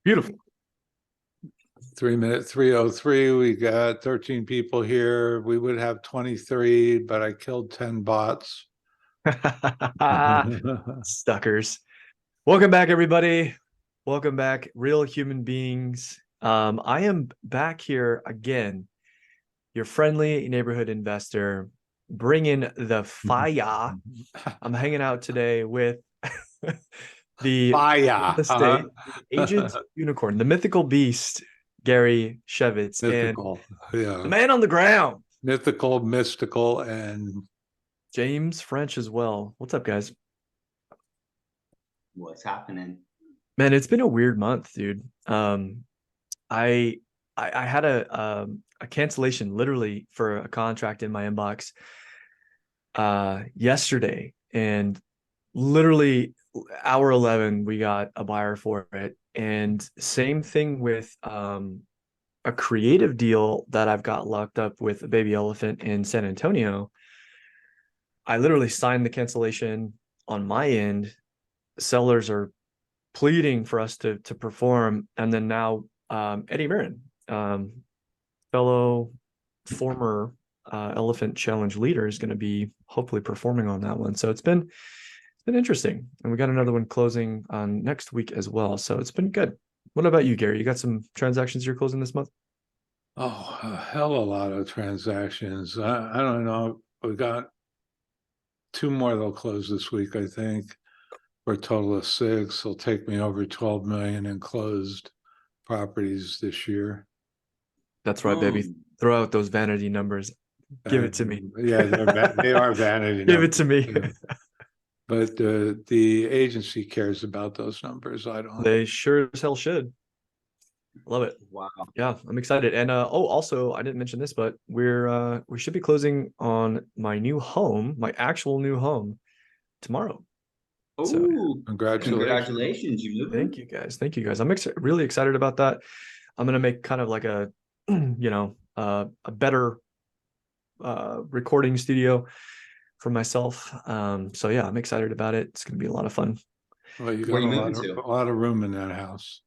Beautiful. 3 minute 3:03. We got 13 people here. We would have 23, but I killed 10 bots. Stuckers. Welcome back, everybody. Welcome back, real human beings. I am back here again, your friendly neighborhood investor, bringing the fire. I'm hanging out today with the Fire, estate, the agent unicorn, the mythical beast, Gary Shevitz, and mythical, the yeah, man on the ground, mythical, mystical, and James French as well. What's up, guys? What's happening? Man, it's been a weird month, dude. I I had a cancellation literally for a contract in my inbox yesterday, and literally hour 11 we got a buyer for it. And same thing with a creative deal that I've got locked up with a baby elephant in San Antonio. I literally signed the cancellation on my end. Sellers are pleading for us to perform, and then now Eddie Marin, fellow former Elephant Challenge leader, is going to be hopefully performing on that one. So it's been interesting, and we got another one closing on next week as well. So it's been good. What about you, Gary? You got some transactions you're closing this month? oh, a hell of a lot of transactions. I don't know. We got 2 more that'll close this week, I think, for a total of 6. It'll take me over 12 million in closed properties this year. That's right, baby. Throw out those vanity numbers. Give it to me. Yeah, they are vanity Give numbers. it to me. But the agency cares about those numbers. I don't. They sure as hell should. Love it. Wow. Yeah, I'm excited. And also I didn't mention this, but we should be closing on my new home, my actual new home, tomorrow. Oh, So, congratulations! You moving? Thank you guys. Thank you guys. I'm really excited about that. I'm gonna make kind of like a a better recording studio for myself. So yeah, I'm excited about it. It's gonna be a lot of fun. Well, you got Where you moving to? a lot of room in that house.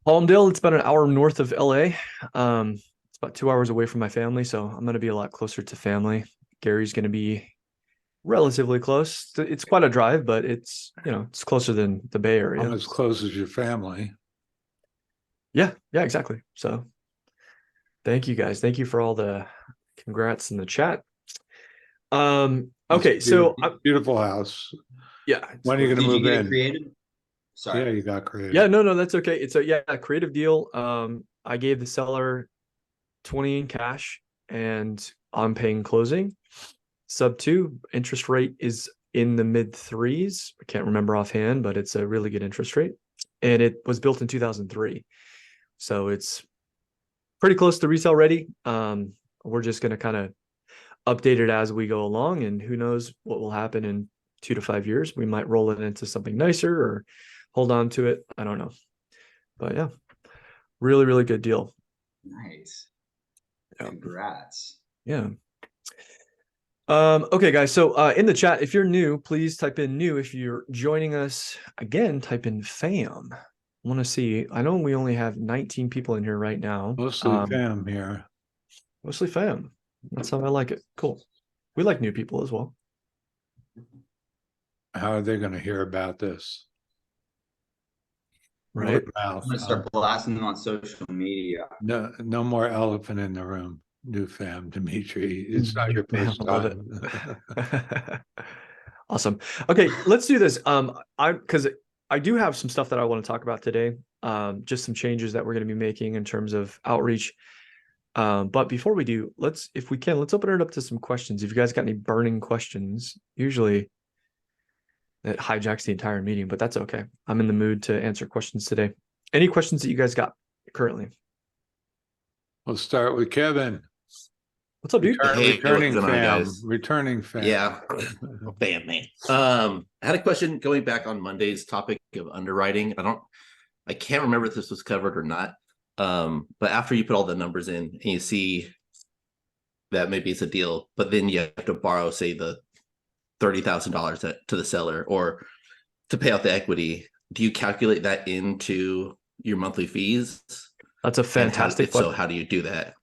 Palmdale, it's about an hour north of LA. It's about 2 hours away from my family, so I'm gonna be a lot closer to family. Gary's gonna be relatively close. It's quite a drive, but it's it's closer than the Bay Area. Almost as close as your family. Yeah, exactly. So thank you guys. Thank you for all the congrats in the chat. Okay, so beautiful house. Yeah. When are you gonna move in? Created? Sorry. Yeah, you got creative. Yeah, no, that's okay. It's a creative deal. I gave the seller 20 in cash, and I'm paying closing. Sub 2 interest rate is in the mid 3s. I can't remember offhand, but it's a really good interest rate. And it was built in 2003. So it's pretty close to resale ready. We're just going to kind of update it as we go along, and who knows what will happen in 2 to 5 years. We might roll it into something nicer or hold on to it. I don't know. But yeah, really, really good deal. Nice. Yeah. Congrats. Yeah. Okay, guys. So in the chat, if you're new, please type in new. If you're joining us again, type in fam. I want to see. I know we only have 19 people in here right now. Mostly fam here. Mostly fam. That's how I like it. Cool. We like new people as well. How are they going to hear about this? Right. I'm going to start blasting them on social media. No more elephant in the room. New fam, Dimitri. It's not your first time. Love it. Awesome. Okay, let's do this. Because I do have some stuff that I want to talk about today. Just some changes that we're going to be making in terms of outreach. But before we do, let's open it up to some questions. If you guys got any burning questions, usually it hijacks the entire meeting, but that's okay. I'm in the mood to answer questions today. Any questions that you guys got currently? We'll start with Kevin. What's up, dude? Returning fam. Yeah. Bam, man. I had a question going back on Monday's topic of underwriting. I can't remember if this was covered or not. But after you put all the numbers in and you see that maybe it's a deal, but then you have to borrow, say, the $30,000 to the seller or to pay out the equity, do you calculate that into your monthly fees? That's a And fantastic if so, question. how do you do that?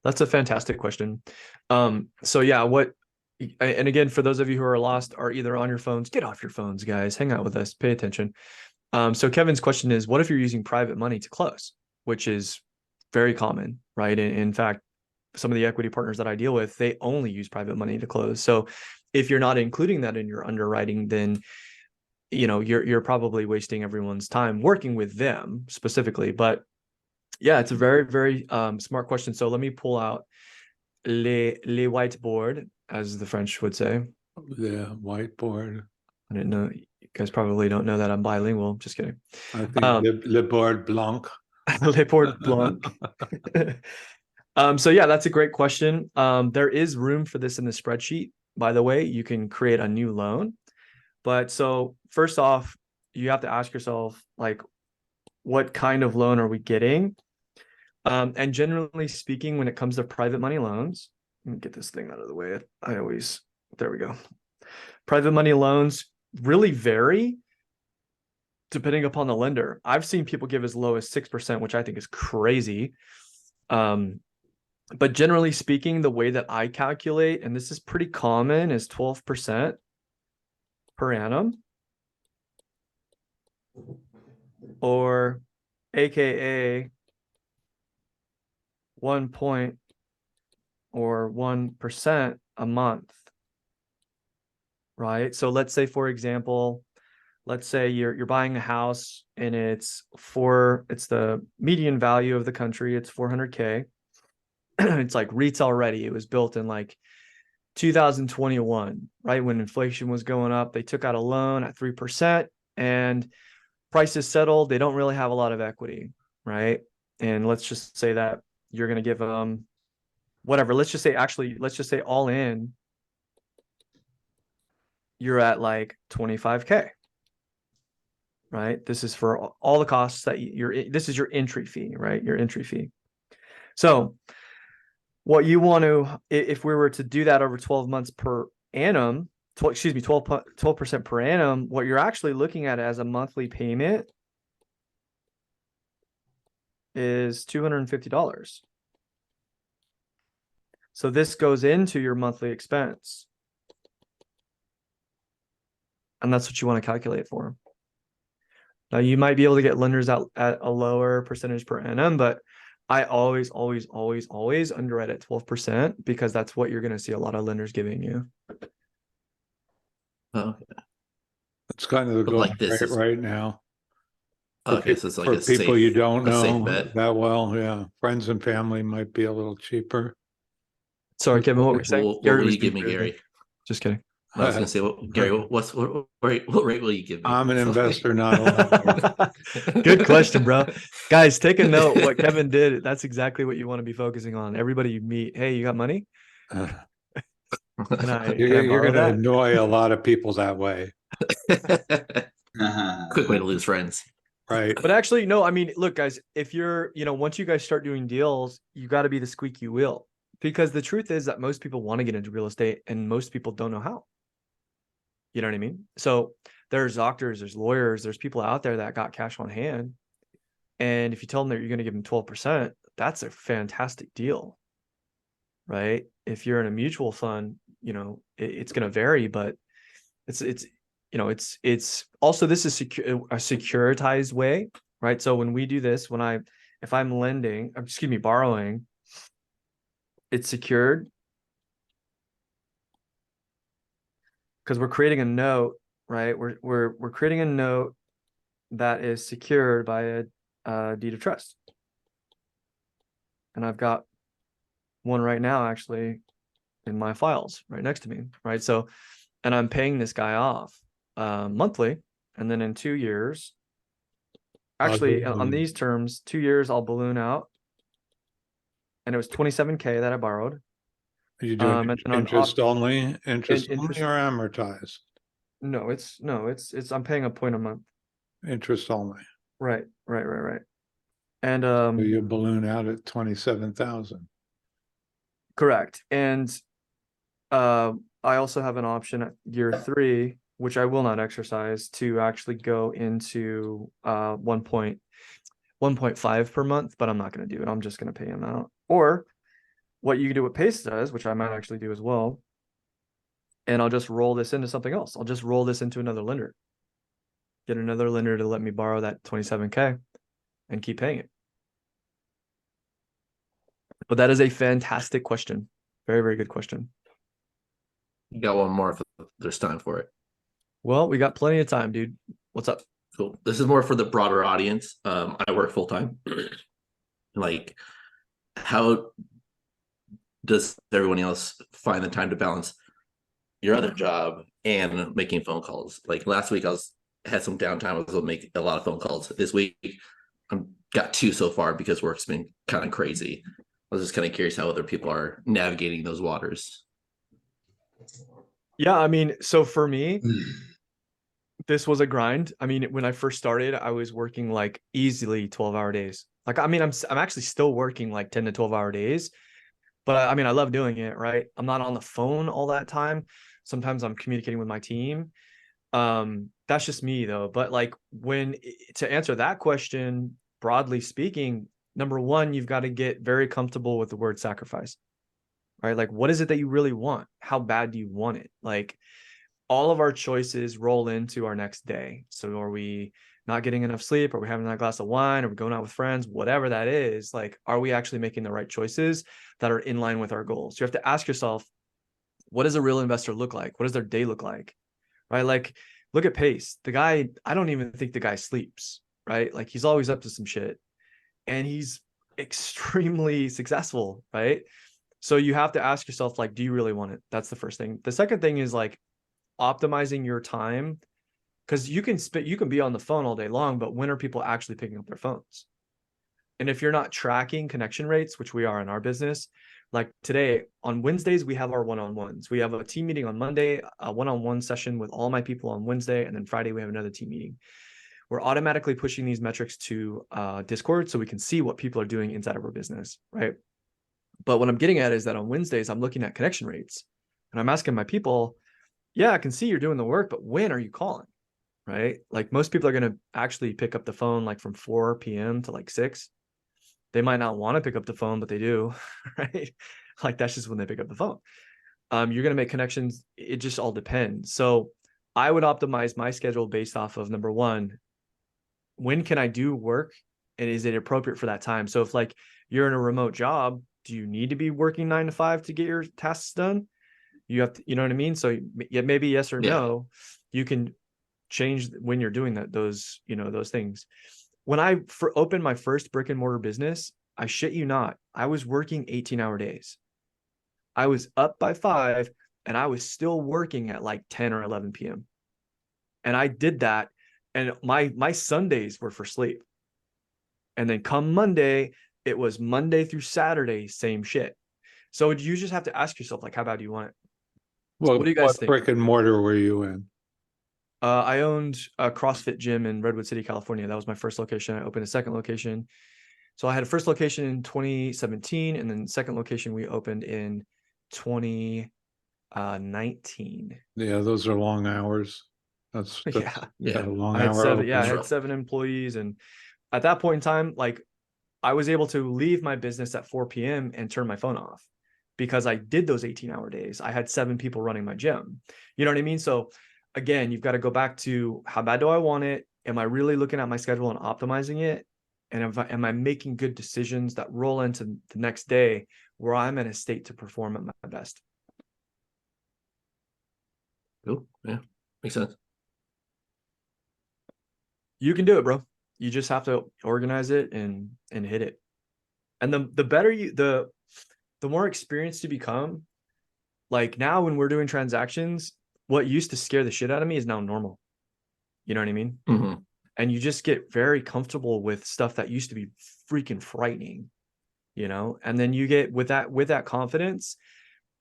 That's a fantastic question. So yeah, and again, for those of you who are lost, are either on your phones, get off your phones, guys, hang out with us, pay attention. So Kevin's question is, what if you're using private money to close, which is very common, right? In fact, some of the equity partners that I deal with, they only use private money to close. So if you're not including that in your underwriting, then you're probably wasting everyone's time working with them specifically. But yeah, it's a very, very smart question. So let me pull out le whiteboard, as the French would say. The whiteboard. I didn't know. You guys probably don't know that I'm bilingual. Just kidding. I think le board blanc. Le board blanc. So yeah, that's a great question. There is room for this in the spreadsheet. By the way, you can create a new loan. But so first off, you have to ask yourself, like, what kind of loan are we getting? And generally speaking, when it comes to private money loans, let me get this thing out of the way. There we go. Private money loans really vary depending upon the lender. I've seen people give as low as 6%, which I think is crazy. But generally speaking, the way that I calculate, and this is pretty common, is 12% per annum, or AKA 1 point or 1% a month, right? So let's say, for example, let's say you're buying a house and it's the median value of the country, it's 400K. It's like retail ready. It was built in like 2021, right? When inflation was going up, they took out a loan at 3% and prices settled. They don't really have a lot of equity, right? And let's just say that you're going to give them whatever. Let's just say all in, you're at like 25K, right? This is for all the costs that this is your entry fee, right? Your entry fee. So what you want to, if we were to do that over 12 months per annum, 12% per annum, what you're actually looking at as a monthly payment is $250. So this goes into your monthly expense. And that's what you want to calculate for. Now you might be able to get lenders out at a lower percentage per annum, but I always underwrite at 12% because that's what you're going to see a lot of lenders giving you. Okay. It's kind of the But going like this rate is- right now. Okay, so it's like For a people you don't a safe know bet. that well, yeah. Friends and family might be a little cheaper. Sorry, Kevin, what were you saying? What Gary will was you give me, being weird. Gary? Just kidding. I was gonna say, Gary, what rate will you give me? I'm an So- investor, not a lender. Good question, bro. Guys, take a note. What Kevin did, that's exactly what you want to be focusing on. Everybody you meet, hey, you got money? Can I You're borrow going to that? annoy a lot of people that way, Quick way to lose friends. right? But actually, no, I mean, look, guys, if you're, once you guys start doing deals, you got to be the squeaky wheel, because the truth is that most people want to get into real estate and most people don't know how. You know what I mean? So there's doctors, there's lawyers, there's people out there that got cash on hand. And if you tell them that you're going to give them 12%, that's a fantastic deal, right? If you're in a mutual fund, it's going to vary, but it's also, this is a securitized way, right? So when we do this, if I'm borrowing, it's secured because we're creating a note, right? We're creating a note that is secured by a deed of trust. And I've got one right now actually in my files right next to me, right? So, and I'm paying this guy off monthly, and then in 2 years, actually on these terms, 2 years I'll balloon out, and it was 27K that I borrowed. Are you doing and then interest only or interest- amortized? No, it's I'm paying a point a month. Interest only. Right. And So you balloon out at 27,000. correct. And I also have an option at year 3, which I will not exercise, to actually go into 1 point. 1.5 per month, but I'm not going to do it. I'm just going to pay him out. Or what you can do what Pace does, which I might actually do as well, and I'll just roll this into something else. I'll just roll this into another lender. Get another lender to let me borrow that 27K and keep paying it. But that is a fantastic question. Very, very good question. You got one more if there's time for it. Well, we got plenty of time, dude. What's up? Cool. This is more for the broader audience. I work full time. Like, how does everyone else find the time to balance your other job and making phone calls? Like last week, had some downtime. I was able to make a lot of phone calls. This week, I'm got 2 so far because work's been kind of crazy. I was just kind of curious how other people are navigating those waters. Yeah, I mean, so for me, this was a grind. I mean, when I first started, I was working like easily 12-hour days. Like, I mean, I'm actually still working like 10 to 12-hour days, but I mean, I love doing it, right? I'm not on the phone all that time. Sometimes I'm communicating with my team. That's just me though. But like to answer that question, broadly speaking, number one, you've got to get very comfortable with the word sacrifice, right? Like, what is it that you really want? How bad do you want it? Like, all of our choices roll into our next day. So are we not getting enough sleep? Are we having that glass of wine? Are we going out with friends? Whatever that is, like, are we actually making the right choices that are in line with our goals? You have to ask yourself, what does a real investor look like? What does their day look like? Right? Like, look at Pace. The guy, I don't even think the guy sleeps, right? Like, he's always up to some shit and he's extremely successful, right? So you have to ask yourself, like, do you really want it? That's the first thing. The second thing is like optimizing your time, because you can be on the phone all day long, but when are people actually picking up their phones? And if you're not tracking connection rates, which we are in our business, like today on Wednesdays, we have our one-on-ones. We have a team meeting on Monday, a one-on-one session with all my people on Wednesday, and then Friday we have another team meeting. We're automatically pushing these metrics to Discord so we can see what people are doing inside of our business, right? But what I'm getting at is that on Wednesdays, I'm looking at connection rates and I'm asking my people, yeah, I can see you're doing the work, but when are you calling? Right? Like, most people are going to actually pick up the phone like from 4 p.m. to like 6. They might not want to pick up the phone, but they do, right? Like, that's just when they pick up the phone. You're going to make connections. It just all depends. So I would optimize my schedule based off of, number one, when can I do work and is it appropriate for that time? So if like you're in a remote job, do you need to be working 9 to 5 to get your tasks done? You have to, you know what I mean? So yeah, maybe yes or no, you can change when you're doing that, those things. When I opened my first brick and mortar business, I shit you not, I was working 18-hour days. I was up by 5 and I was still working at like 10 or 11 p.m. And I did that. And my Sundays were for sleep. And then come Monday, it was Monday through Saturday, same shit. So you just have to ask yourself, like, how bad do you want it? Well, what do you guys think? Brick and mortar were you in? I owned a CrossFit gym in Redwood City, California. That was my first location. I opened a second location. So I had a first location in 2017, and then second location we opened in 2019. Yeah, those are long hours. That's Yeah. a long I had hour. 7, yeah, I opener. had 7 employees, and at that point in time, like, I was able to leave my business at 4 p.m. and turn my phone off because I did those 18-hour days. I had 7 people running my gym. You know what I mean? So again, you've got to go back to, how bad do I want it? Am I really looking at my schedule and optimizing it? And am I making good decisions that roll into the next day where I'm in a state to perform at my best? Cool. Yeah, makes sense. You can do it, bro. You just have to organize it and hit it. And the better the more experienced you become, like now when we're doing transactions, what used to scare the shit out of me is now normal. You know what I mean? Mm-hmm. And you just get very comfortable with stuff that used to be freaking frightening, and then you get with that confidence,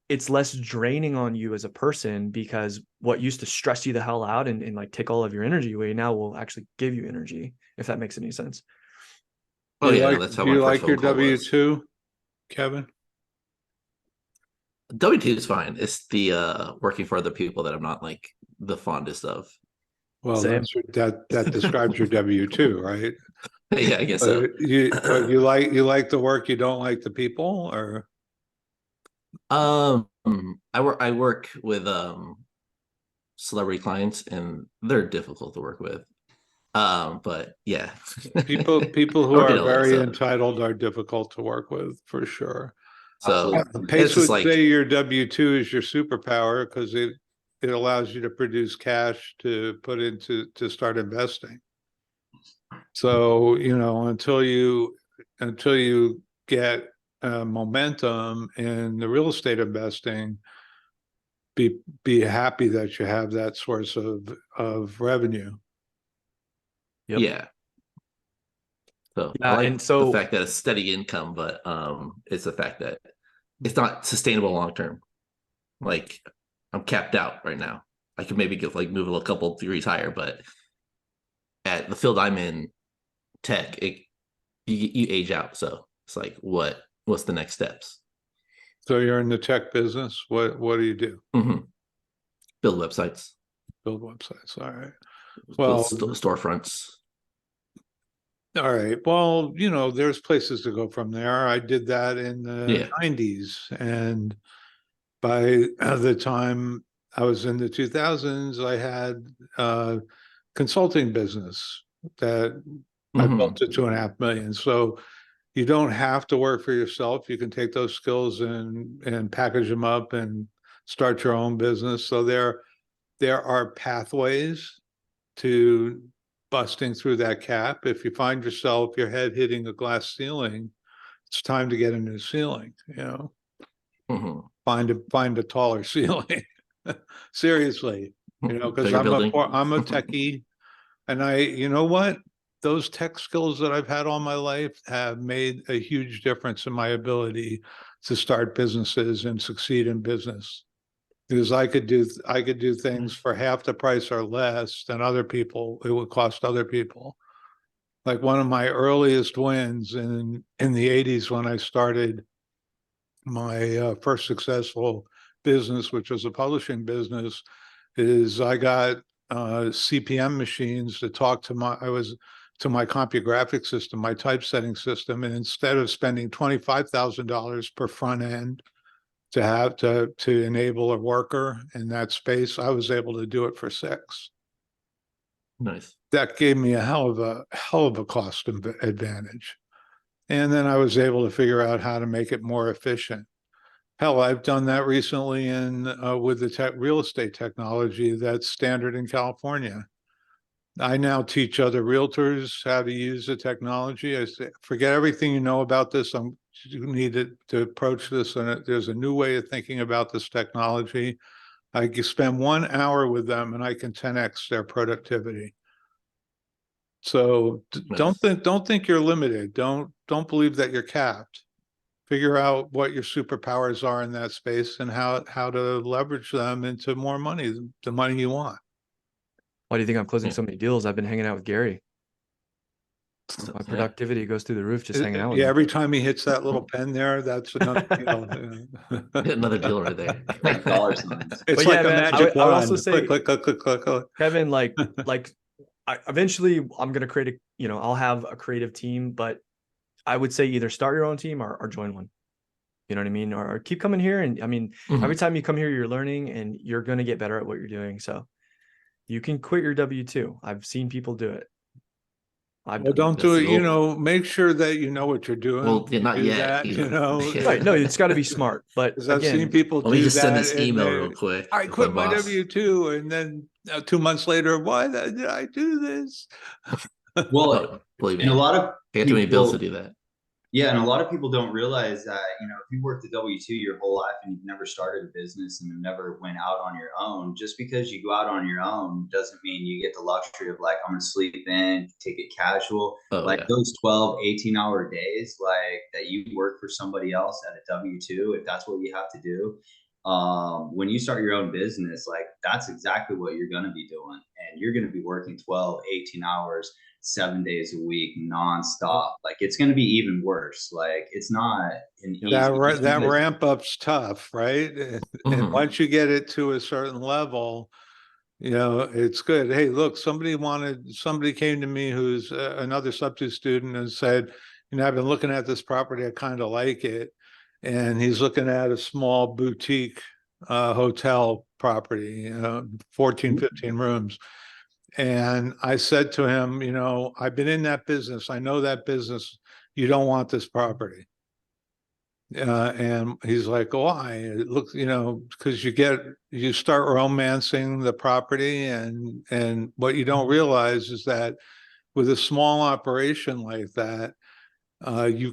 it's less draining on you as a person, because what used to stress you the hell out and like take all of your energy away now will actually give you energy, if that makes any sense. Oh Do you yeah, like, that's how do you my like first your phone call was. W-2, Kevin? W2 is fine. It's the working for other people that I'm not like the fondest of. Well, Same. that describes your W-2, right? Yeah, I guess so. You like the work, you don't like the people, or I work with celebrity clients, and they're difficult to work with. But yeah, people who Working are all that very stuff. entitled are difficult to work with for sure. So Absolutely. Pace it's just would like, say your W-2 is your superpower because it allows you to produce cash to put into to start investing. So, until you get momentum in the real estate investing, be happy that you have that source of revenue. Yep. yeah. So Yeah, I like and the so fact that it's steady income, but it's the fact that it's not sustainable long term. Like I'm capped out right now. I could maybe get like move a couple degrees higher, but at the field I'm in, tech, you age out. So it's like, what's the next steps? So you're in the tech business. What do you do? Mm-hmm. Build websites, Build websites. All right. build Well, storefronts. all right. Well, there's places to go from there. I did that in the Yeah. 90s. And by the time I was in the 2000s, I had a consulting business that I built to 2.5 million. So you don't have to work for yourself. You can take those skills and package them up and start your own business. So there are pathways to busting through that cap. If you find yourself your head hitting a glass ceiling, it's time to get a new ceiling. Mm-hmm. Find a taller ceiling. Seriously, because Bigger building. I'm a techie, and you know what? Those tech skills that I've had all my life have made a huge difference in my ability to start businesses and succeed in business. Because I could do things for half the price or less than other people. It would cost other people. Like one of my earliest wins in the 80s when I started my first successful business, which was a publishing business, is I got CPM machines to talk to my CompuGraphics system, my typesetting system, and instead of spending $25,000 per front end to have to enable a worker in that space, I was able to do it for $6. Nice. That gave me a hell of a cost advantage. And then I was able to figure out how to make it more efficient. Hell, I've done that recently with the real estate technology that's standard in California. I now teach other realtors how to use the technology. I say, forget everything you know about this. You need to approach this, and there's a new way of thinking about this technology. I can spend 1 hour with them, and I can 10x their productivity. So Nice. don't think you're limited. Don't believe that you're capped. Figure out what your superpowers are in that space and how to leverage them into more money, the money you want. why do you think I'm closing Yeah. so many deals? I've been hanging out with Gary. My Yeah. productivity goes through the roof just hanging out with Yeah, him. every time he hits that little pen there, that's another deal. Another deal right there. Like dollar signs. It's But like yeah, a man, magic I would also wand. say, Click, click, click, click, click. Kevin, like eventually I'm gonna create I'll have a creative team, but I would say either start your own team or join one. You know what I mean? Or keep coming here. And I mean, Mhm. every time you come here, you're learning and you're gonna get better at what you're doing. So you can quit your W-2. I've seen people do it. Well, don't do That's it. cool. Make sure that you know what you're doing. Well, when you not do yet. that, Right. No, it's got to be smart. But 'Cause I've seen again, people Let me do just send that, this and email real quick. I to quit my my boss. W-2, and then 2 months later, why did I do this? Well, Oh, believe me, and a I lot of got too many bills to people, do that. yeah, and a lot of people don't realize that, if you worked the W-2 your whole life and you've never started a business and you never went out on your own, just because you go out on your own doesn't mean you get the luxury of like, I'm gonna sleep in, take it casual. Oh Like yeah. those 12, 18-hour days, like that you work for somebody else at a W-2, if that's what you have to do. When you start your own business, like that's exactly what you're gonna be doing. And you're gonna be working 12, 18 hours 7 days a week nonstop. Like it's going to be even worse. Like it's not an easy. That ramp up's tough, right? And Mhm. once you get it to a certain level, You know, it's good. Hey, look, somebody came to me who's another substitute student and said, you know, I've been looking at this property, I kind of like it. And he's looking at a small boutique hotel property, 14, 15 rooms. And I said to him, you know, I've been in that business. I know that business. You don't want this property. And he's like, why? It looks, you know, because you start romancing the property, and what you don't realize is that with a small operation like that, you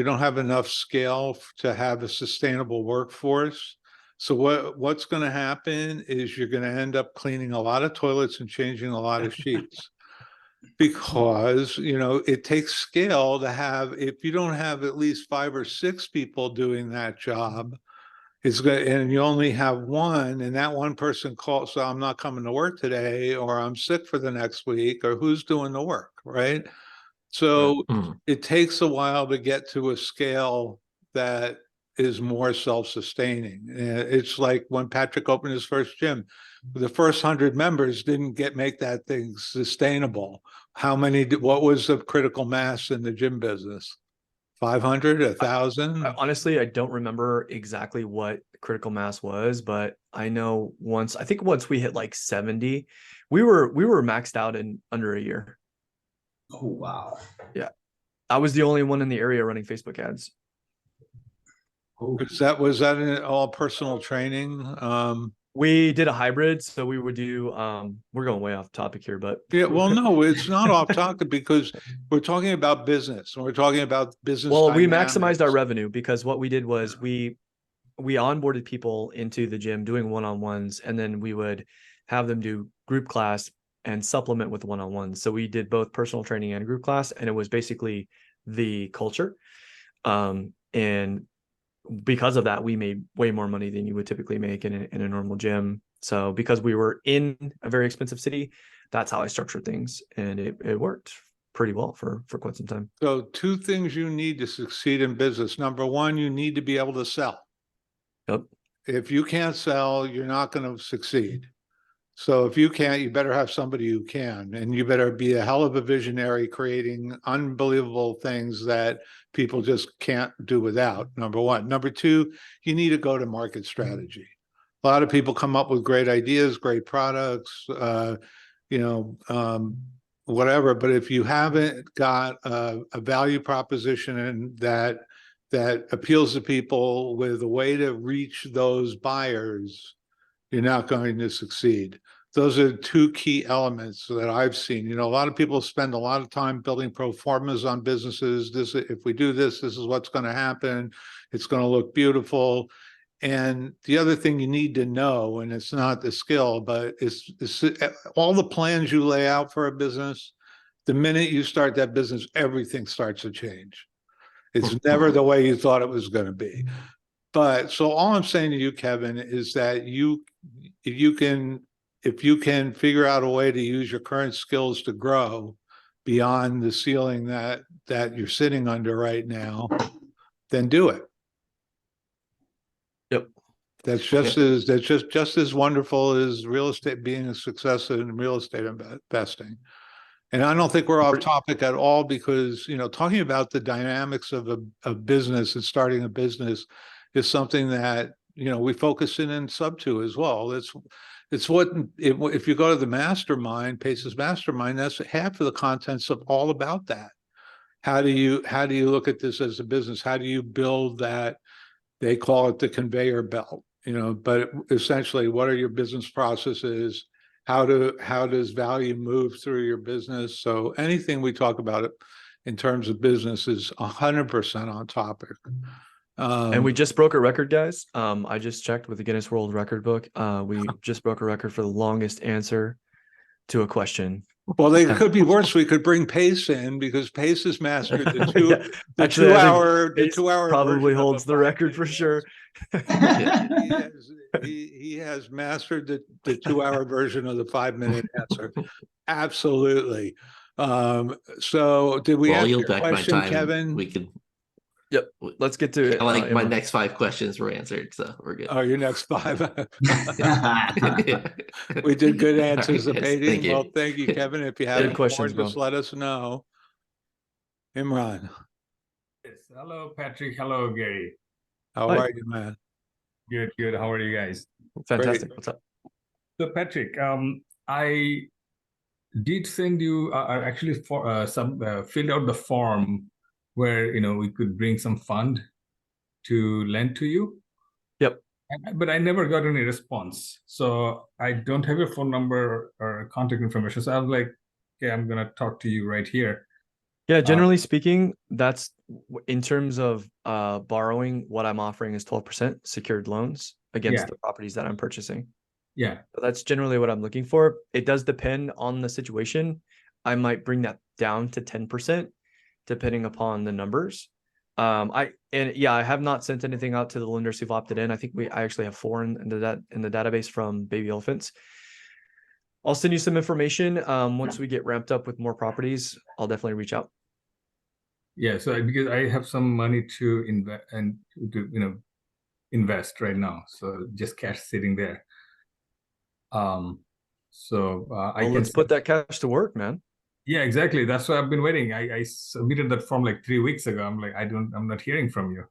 don't have enough scale to have a sustainable workforce. So what's going to happen is you're going to end up cleaning a lot of toilets and changing a lot of sheets. Because, you know, it takes scale to have, if you don't have at least 5 or 6 people doing that job, it's good, and you only have one, and that one person calls, so I'm not coming to work today, or I'm sick for the next week, or who's doing the work, right? So it takes a while to get to a scale that is more self-sustaining. It's like when Patrick opened his first gym, the first 100 members didn't make that thing sustainable. What was the critical mass in the gym business? 500, 1,000? Honestly, I don't remember exactly what critical mass was, but I know once we hit like 70, we were maxed out in under a year. Oh, wow. Yeah. I was the only one in the area running Facebook ads. Oh, Was that an all personal training? We did a hybrid, so we would do we're going way off topic here, but Yeah, well, no, it's not off topic because we're talking about business and we're talking about business. well, we dynamics. maximized our revenue because what we did was we onboarded people into the gym doing one-on-ones, and then we would have them do group class and supplement with one-on-ones. So we did both personal training and group class, and it was basically the culture. And because of that, we made way more money than you would typically make in a normal gym. So because we were in a very expensive city, that's how I structured things, and it worked pretty well for quite some time. So 2 things you need to succeed in business. Number 1, you need to be able to sell. Yep. If you can't sell, you're not going to succeed. So if you can't, you better have somebody who can, and you better be a hell of a visionary, creating unbelievable things that people just can't do without. Number 1. Number 2, you need a go-to-market strategy. A lot of people come up with great ideas, great products, whatever. But if you haven't got a value proposition and that appeals to people with a way to reach those buyers, you're not going to succeed. Those are 2 key elements that I've seen. You know, a lot of people spend a lot of time building pro formas on businesses. If we do this, this is what's going to happen. It's going to look beautiful. And the other thing you need to know, and it's not the skill, but it's all the plans you lay out for a business. The minute you start that business, everything starts to change. It's never the way you thought it was going to be. But so all I'm saying to you, Kevin, is that if you can figure out a way to use your current skills to grow beyond the ceiling that you're sitting under right now, then do it. Yep. That's just as wonderful as real estate, being a success in real estate investing. And I don't think we're off topic at all, because, you know, talking about the dynamics of a business and starting a business is something that, you know, we focus in Sub 2 as well. It's what, if you go to the mastermind, Pace's mastermind, that's half of the contents of all about that. How do you look at this as a business? How do you build that? They call it the conveyor belt, you know, but essentially, what are your business processes? How does value move through your business? So anything we talk about it in terms of business is 100% on topic. And we just broke a record, guys. I just checked with the Guinness World Record book. We just broke a record for the longest answer to a question. Well, they could be worse. We could bring Pace in, because Pace has mastered the two, Yeah. the Actually, 2 I think hour, the Pace 2 hour probably version of holds the record for sure. He has mastered the 2 hour version of the 5-minute answer. Absolutely. So did we Well, I'll answer yield your back my question, time. Kevin? We could. Yep. Let's get to it. Like my Imran. next 5 questions were answered, so we're good. Oh, your next 5. We did good All right, guys. anticipating. Thank you. Well, thank you, Kevin. If you have Good any questions, more, just bro. let us know. Imran, Yes. Hello, Patrick. Hello, Gary. how Hi. are you, man? Good, good. How are you guys? Fantastic. What's up? So, Patrick, I did send you. I actually filled out the form where we could bring some fund to lend to you. Yep. But I never got any response. So I don't have your phone number or contact information. So I was like, okay, I'm gonna talk to you right here. Yeah, generally speaking, that's in terms of borrowing, what I'm offering is 12% secured loans against Yeah. the properties that I'm purchasing. Yeah. So that's generally what I'm looking for. It does depend on the situation. I might bring that down to 10% depending upon the numbers. I have not sent anything out to the lenders who've opted in. I think I actually have 4 in the database from Baby Elephants. I'll send you some information. Once we get ramped up with more properties, I'll definitely reach out. Yeah. So because I have some money to invest and to invest right now, so just cash sitting there. Let's put that cash to work, man. Yeah, exactly. That's why I've been waiting. I submitted that form like 3 weeks ago. I'm like, I'm not hearing from you.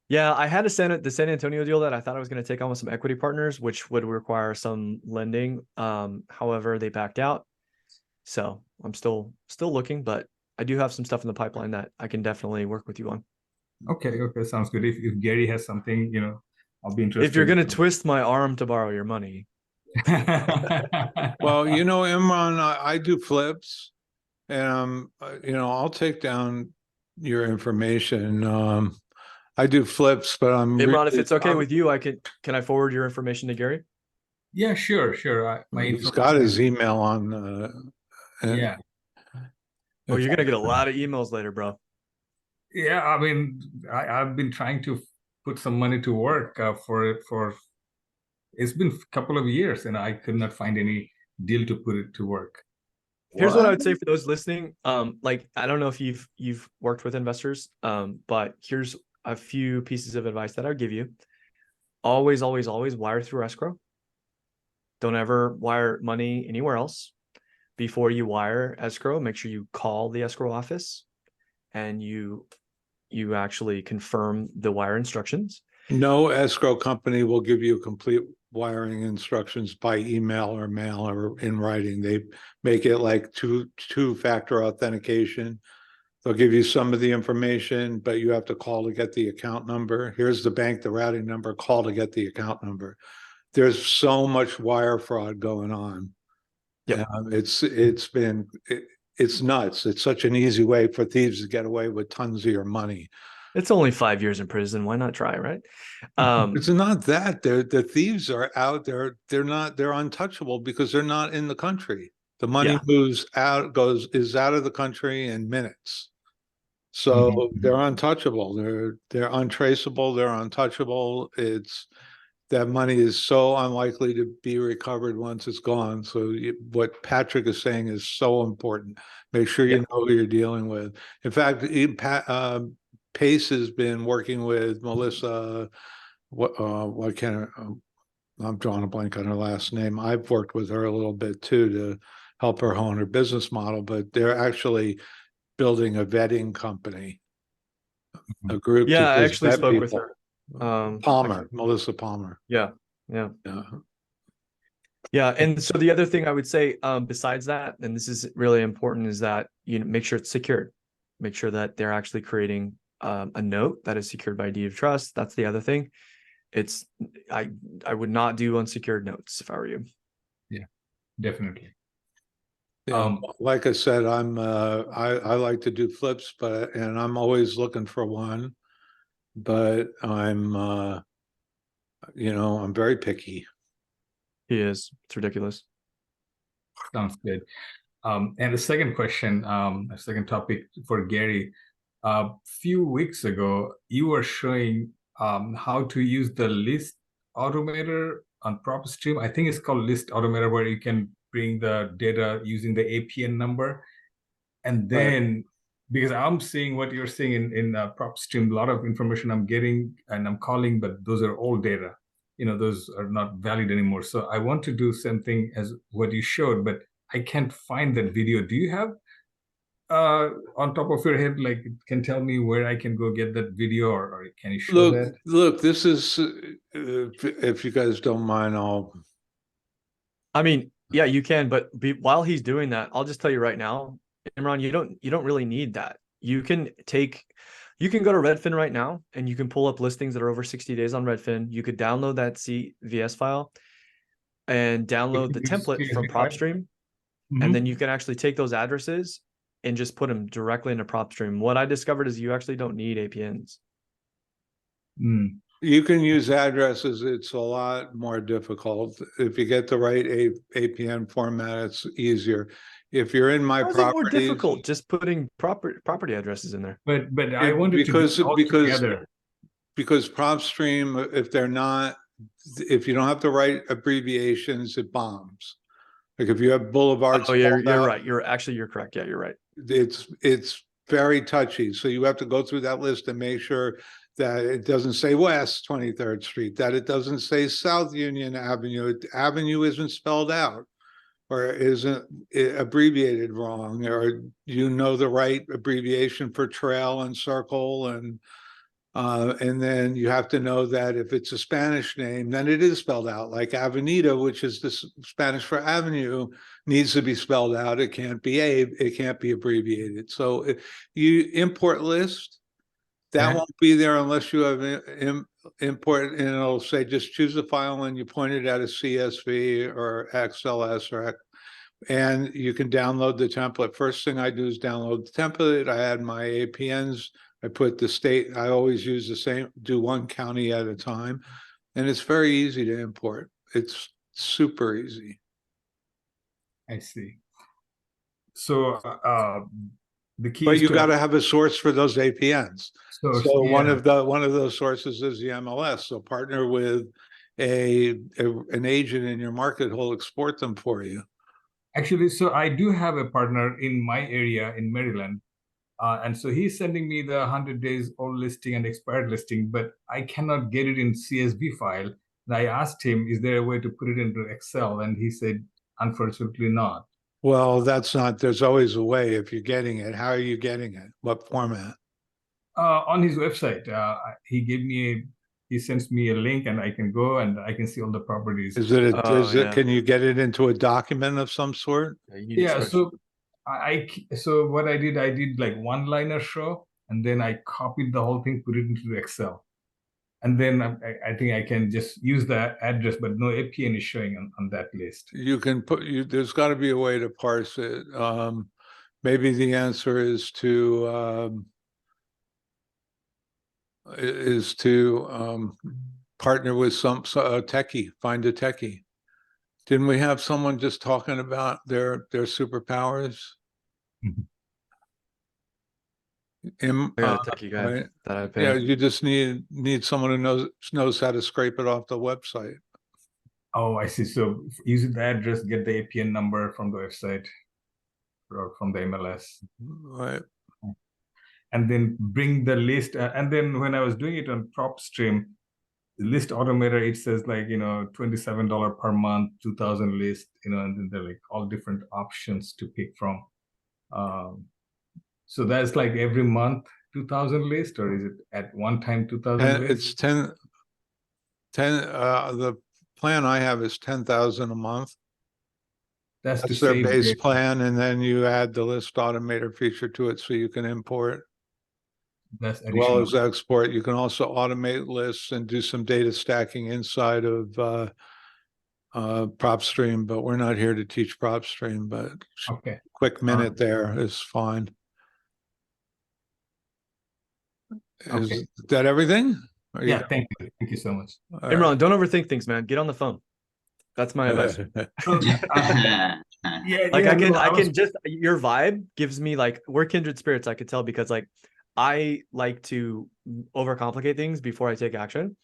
Yeah, I had the San Antonio deal that I thought I was going to take on with some equity partners, which would require some lending. However, they backed out. So I'm still looking, but I do have some stuff in the pipeline that I can definitely work with you on. Okay, sounds good. If Gary has something, I'll be interested. If you're going to twist my arm to borrow your money. Well, Imran, I do flips, and I'll take down your information. I do flips, but Imran, if it's okay with you, can I forward your information to Gary? Yeah, sure. He's got his email on. Yeah. Oh, you're gonna get a lot of emails later, bro. Yeah, I mean, I've been trying to put some money to work for it's been a couple of years, and I could not find any deal to put it to work. Here's what I would say for those listening. Like, I don't know if you've worked with investors, but here's a few pieces of advice that I would give you. Always, always, always wire through escrow. Don't ever wire money anywhere else. Before you wire escrow, make sure you call the escrow office and you actually confirm the wire instructions. No escrow company will give you complete wiring instructions by email or mail or in writing. They make it like two-factor authentication. They'll give you some of the information, but you have to call to get the account number. Here's the bank, the routing number, call to get the account number. There's so much wire fraud going on. Yeah, it's nuts. It's such an easy way for thieves to get away with tons of your money. It's only 5 years in prison. Why not try, right? It's not that the thieves are out there. They're untouchable because they're not in the country. The money moves out, is out of the country in minutes. So they're untouchable. They're untraceable. They're untouchable. That money is so unlikely to be recovered once it's gone. So what Patrick is saying is so important. Make sure you know who you're dealing with. In fact, Pace has been working with Melissa. I'm drawing a blank on her last name. I've worked with her a little bit too to help her hone her business model, but they're actually building a vetting company, a group. Yeah, I just actually vet spoke with people. her. Melissa Palmer. Yeah. And so the other thing I would say, besides that, and this is really important, is that make sure it's secured. Make sure that they're actually creating a note that is secured by deed of trust. That's the other thing. I would not do unsecured notes if I were you. Yeah, definitely. Like I said, I like to do flips, and I'm always looking for one, but I'm very picky. He is. It's ridiculous. Sounds good. And the second question, a second topic for Gary. A few weeks ago, you were showing how to use the list automator on PropStream. I think it's called list automator, where you can bring the data using the APN number, and then because I'm seeing what you're seeing in PropStream, a lot of information I'm getting and I'm calling, but those are old data. Those are not valid anymore. So I want to do something as what you showed, but I can't find that video. Do you have on top of your head, like, can tell me where I can go get that video, or can you show that? Look, this is, if you guys don't mind, I mean, yeah, you can, but while he's doing that, I'll just tell you right now, Imran, you don't really need that. You can go to Redfin right now and you can pull up listings that are over 60 days on Redfin. You could download that CVS file and download the template from PropStream. And then you can actually take those addresses and just put them directly into PropStream. What I discovered is you actually don't need APNs. you can use addresses. It's a lot more difficult. If you get the right APN format, it's easier. If you're in my How is it more properties, difficult just putting property addresses in there? But I wanted to do it all together. because PropStream, if you don't have the right abbreviations, it bombs. Like if you have boulevards. Oh, yeah, spelled you're out, right. You're correct. Yeah, you're right. It's very touchy. So you have to go through that list and make sure that it doesn't say West 23rd Street, that it doesn't say South Union Avenue. Avenue isn't spelled out or isn't abbreviated wrong, or the right abbreviation for trail and circle, and then you have to know that if it's a Spanish name, then it is spelled out, like Avenida, which is the Spanish for avenue, needs to be spelled out. It can't be abbreviated. So if you import list, that Yeah. won't be there unless you have import, and it'll say just choose a file and you point it at a CSV or XLS and you can download the template. First thing I do is download the template. I add my APNs. I put the state. I always use the same, do one county at a time. And it's very easy to import. It's super easy. I see. So the key But is you to got to have a source for those APNs. source, So one yeah. of those sources is the MLS. So partner with an agent in your market who'll export them for you. Actually, so I do have a partner in my area in Maryland. And so he's sending me the 100 days old listing and expired listing, but I cannot get it in CSV file. And I asked him, is there a way to put it into Excel? And he said, unfortunately not. Well, there's always a way if you're getting it. How are you getting it? What format? On his website, he sends me a link and I can go and I can see all the properties. Can you get it into a document of some sort? Yeah, so so what I did like one-liner show, and then I copied the whole thing, put it into Excel. And then I think I can just use the address, but no APN is showing on that list. You can there's got to be a way to parse it. Maybe the answer is to partner with some techie, find a techie. Didn't we have someone just talking about their superpowers? I got a techie guy right? that I pay. Yeah, you just need someone who knows how to scrape it off the website. Oh, I see. So use the address, get the APN number from the website or from the MLS. Right. And then bring the list. And then when I was doing it on PropStream, the list automator, it says like, $27 per month, 2,000 list, and then they're like all different options to pick from. So that's like every month, 2,000 list, or is it at one time 2,000 list? It's 10, the plan I have is 10,000 a month. That's their base plan, and then you add the list automator feature to it so you can import. That's as well as export. You can also automate lists and do some data stacking inside of PropStream, but we're not here to teach PropStream, but okay. Quick minute there is fine. Is that everything? Yeah, thank you so much. Imran, don't overthink things, man. Get on the phone. That's my advice. Your vibe gives me like, we're kindred spirits. I could tell because like I like to overcomplicate things before I take action.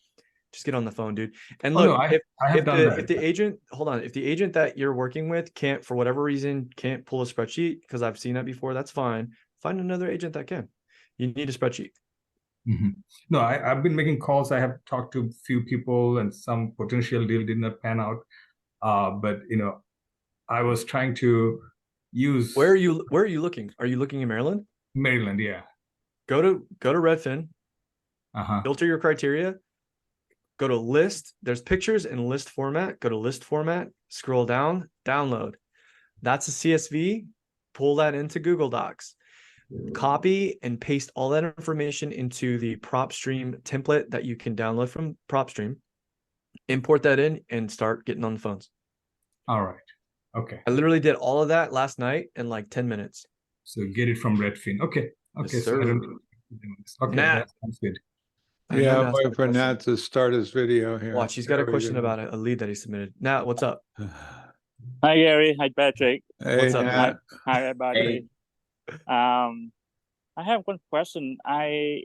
Just get on the phone, dude. And look, if the agent that you're working with can't, for whatever reason, can't pull a spreadsheet, because I've seen that before, that's fine. find another agent that can. You need a spreadsheet. Mhm. No, I've been making calls. I have talked to a few people, and some potential deal did not pan out. But I was trying to use Where are you looking? Are you looking in Maryland? Maryland. Yeah. Go to Redfin, Uh-huh. filter your criteria, go to list. There's pictures in list format. Go to list format, scroll down, download. That's a CSV. Pull that into Google Docs. Copy and paste all that information into the PropStream template that you can download from PropStream. Import that in and start getting on the phones. All right. Okay. I literally did all of that last night in like 10 minutes. So get it from Redfin. Okay. Okay. Yes, So I sir. don't. Okay, Nat. that sounds good. I know Yeah, Nat's got wait a for question. Nat to start his video here. Watch, he's got a There we question go. about a lead that he submitted. Nat, what's up? Hi Gary, hi Patrick, Hey, What's up, Nat. hi everybody. I have one question. I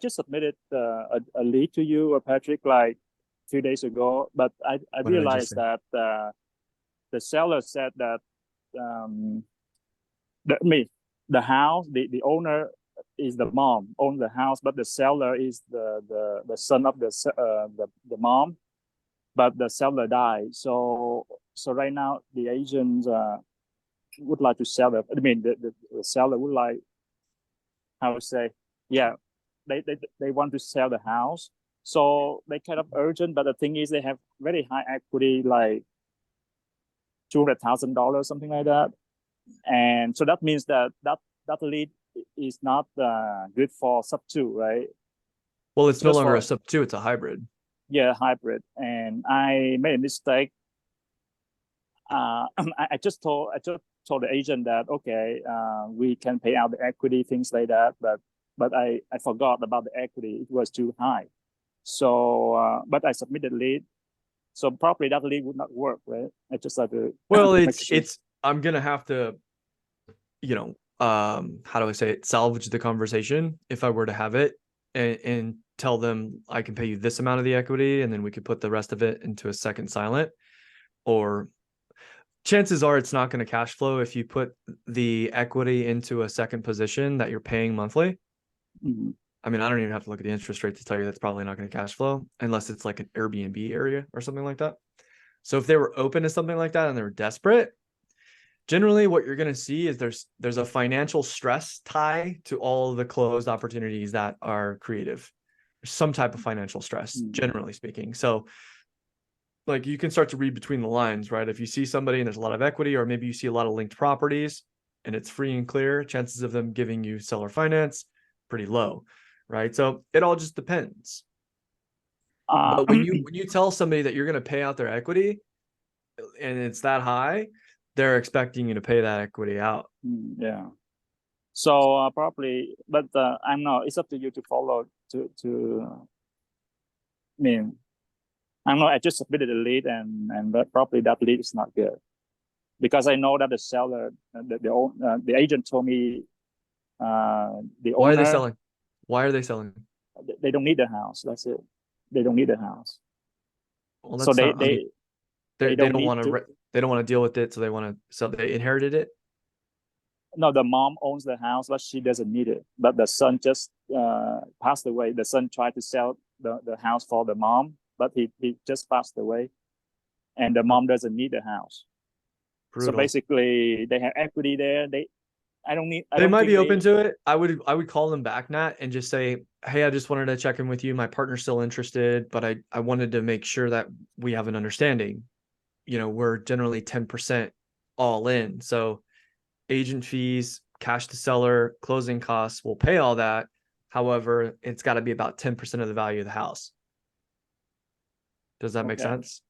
just submitted a lead to you, Patrick, like a few days ago, but I What did I just realized that the seller said that the house, the owner is the mom owns the house, but the seller is the son of the mom, but the seller died. So right now the agent would like to sell it. I mean, the seller would like, how to say, yeah, they want to sell the house. So they kind of urgent, but the thing is they have very high equity, like $200,000, something like that. And so that means that lead is not good for sub 2, right? Well, it's no Just longer for- a sub 2, it's a hybrid. Yeah, hybrid. And I made a mistake. I just told the agent that okay, we can pay out the equity, things like that, but I forgot about the equity. It was too high. So but I submitted lead, so probably that lead would not work, right? I just had to Well, make sure. it's I'm gonna have to, how do I say it, salvage the conversation if I were to have it and tell them I can pay you this amount of the equity and then we could put the rest of it into a second silent. Or chances are it's not going to cash flow if you put the equity into a second position that you're paying monthly. Mhm. I mean, I don't even have to look at the interest rate to tell you that's probably not going to cash flow unless it's like an Airbnb area or something like that. So if they were open to something like that and they were desperate, generally what you're going to see is there's a financial stress tie to all the closed opportunities that are creative. There's some type of financial stress, generally speaking. So like you can start to read between the lines, right? If you see somebody and there's a lot of equity, or maybe you see a lot of linked properties and it's free and clear, chances of them giving you seller finance pretty low, right? So it all just depends. But when you tell somebody that you're going to pay out their equity and it's that high, they're expecting you to pay that equity out. Yeah. So probably, but I'm not. It's up to you to follow. I mean, I'm not. I just submitted a lead, and but probably that lead is not good, because I know that the seller, the agent told me, the owner. Why are they selling? Why are they selling? They don't need the house. That's it. They don't need the house. Well, So that's they don't want need to. They don't want to deal with it, so they want to sell. They inherited it. No, the mom owns the house, but she doesn't need it. But the son just passed away. The son tried to sell the house for the mom, but he just passed away, and the mom doesn't need the house. Brutal. So basically, they have equity there. They might be open to it. I would call them back, Nat, and just say, hey, I just wanted to check in with you. My partner's still interested, but I wanted to make sure that we have an understanding. We're generally 10% all in. So agent fees, cash to seller, closing costs, we'll pay all that. However, it's got to be about 10% of the value of the house. Does that make sense?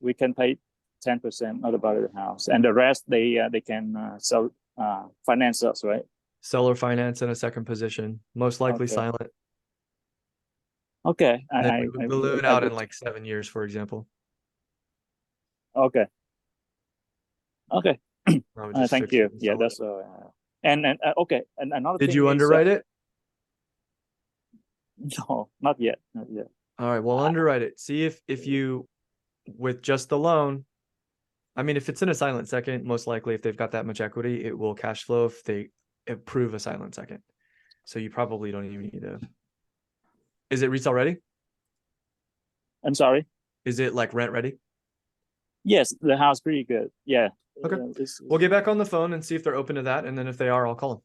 We can pay 10% of the value of the house, and the rest they can sell finance us, right? Seller finance in a second position, most likely silent. Okay. I balloon out in like 7 years, for example. Okay. Thank you. Yeah, that's and okay. And another thing. Did you underwrite it? No, not yet. Not yet. All right. Well, underwrite it. See if you, with just the loan, I mean, if it's in a silent second, most likely if they've got that much equity, it will cash flow. If they approve a silent second. So you probably don't even need to. Is it resale ready? I'm sorry. Is it like rent ready? Yes, the house pretty good. Yeah. Okay. It's, We'll get back on the phone and see if they're open to that. And then if they are, I'll call them.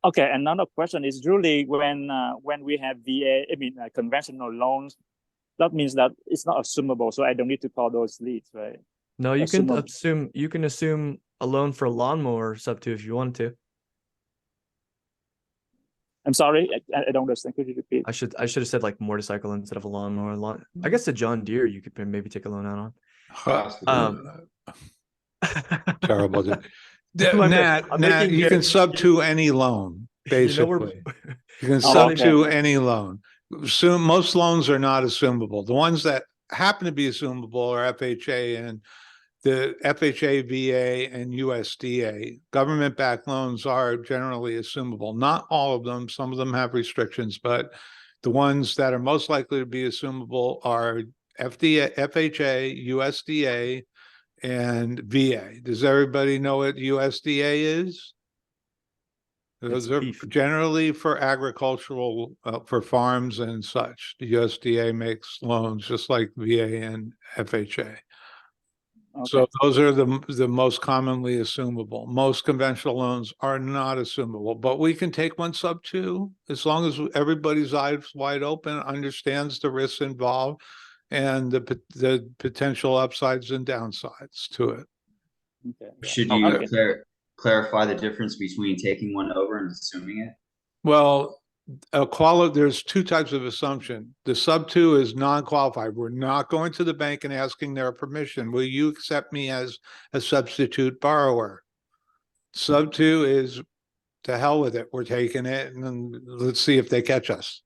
okay. Another question is really when we have VA, I mean conventional loans, that means that it's not assumable. So I don't need to call those leads, right? No, you can Assumable. assume a loan for a lawnmower sub 2 if you want to. I'm sorry, I don't understand. Could you repeat? I should have said like motorcycle instead of a lawnmower. I guess a John Deere you could maybe take a loan out on. Terrible. My bad. I'm Nat, making you can Gary- sub to any loan, You know, we're- basically. You can Oh, sub okay. to any loan. Most loans are not assumable. The ones that happen to be assumable are FHA and the FHA, VA, and USDA. Government-backed loans are generally assumable. Not all of them. Some of them have restrictions, but the ones that are most likely to be assumable are FHA, USDA, and VA. Does everybody know what USDA is? Those It's are beef. generally for agricultural, for farms and such. The USDA makes loans just like VA and FHA. Okay. So those are the most commonly assumable. Most conventional loans are not assumable, but we can take one sub 2 as long as everybody's eyes wide open, understands the risks involved and the potential upsides and downsides to it. Okay. Should you Okay. clarify the difference between taking one over and assuming it? Well, there's two types of assumption. The sub 2 is non-qualified. We're not going to the bank and asking their permission. Will you accept me as a substitute borrower? Sub 2 is to hell with it. We're taking it and then let's see if they catch us.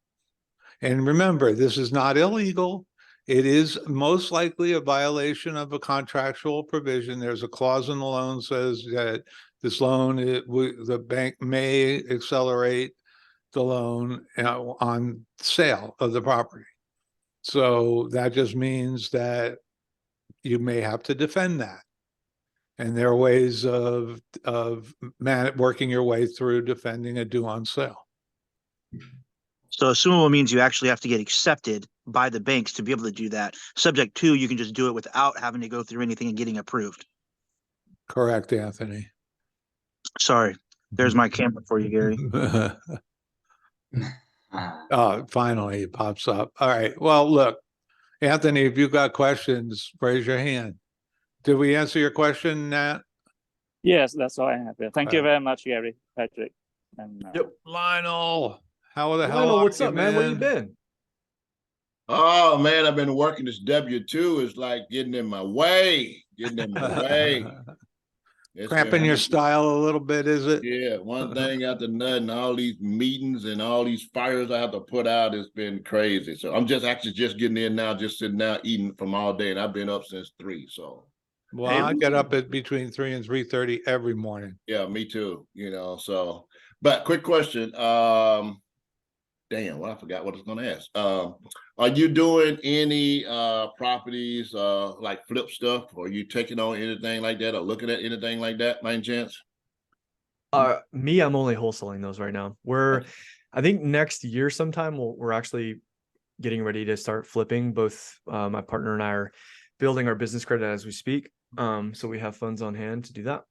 And remember, this is not illegal. It is most likely a violation of a contractual provision. There's a clause in the loan says that this loan, the bank may accelerate the loan on sale of the property. So that just means that you may have to defend that. And there are ways of working your way through defending a due on sale. So assumable means you actually have to get accepted by the banks to be able to do that. Subject to, you can just do it without having to go through anything and getting approved. Correct, Anthony. Sorry, there's my camera for you, Gary. Oh, finally it pops up. All right. Well, look, Anthony, if you've got questions, raise your hand. Did we answer your question, Nat? Yes, that's all I have. Thank you Alright. very much, Gary, Patrick. And Yep. Lionel, how the hell Lionel, are what's you, up, man? Where you been? Oh man, I've been working this W-2 is like getting in my way. It's Cramping been- your style a little bit, is it? Yeah, one thing after another, and all these meetings and all these fires I have to put out has been crazy. So I'm just getting in now, just sitting down eating from all day, and I've been up since 3. So Well, Hey, I get up at between 3 and 3:30 every morning. yeah, me too. So but quick question. Damn, well, I forgot what I was gonna ask. Are you doing any properties like flip stuff? Or are you taking on anything like that or looking at anything like that by any chance? Me, I'm only wholesaling those right now. I think next year sometime we're actually getting ready to start flipping. Both my partner and I are building our business credit as we speak. So we have funds on hand to do that.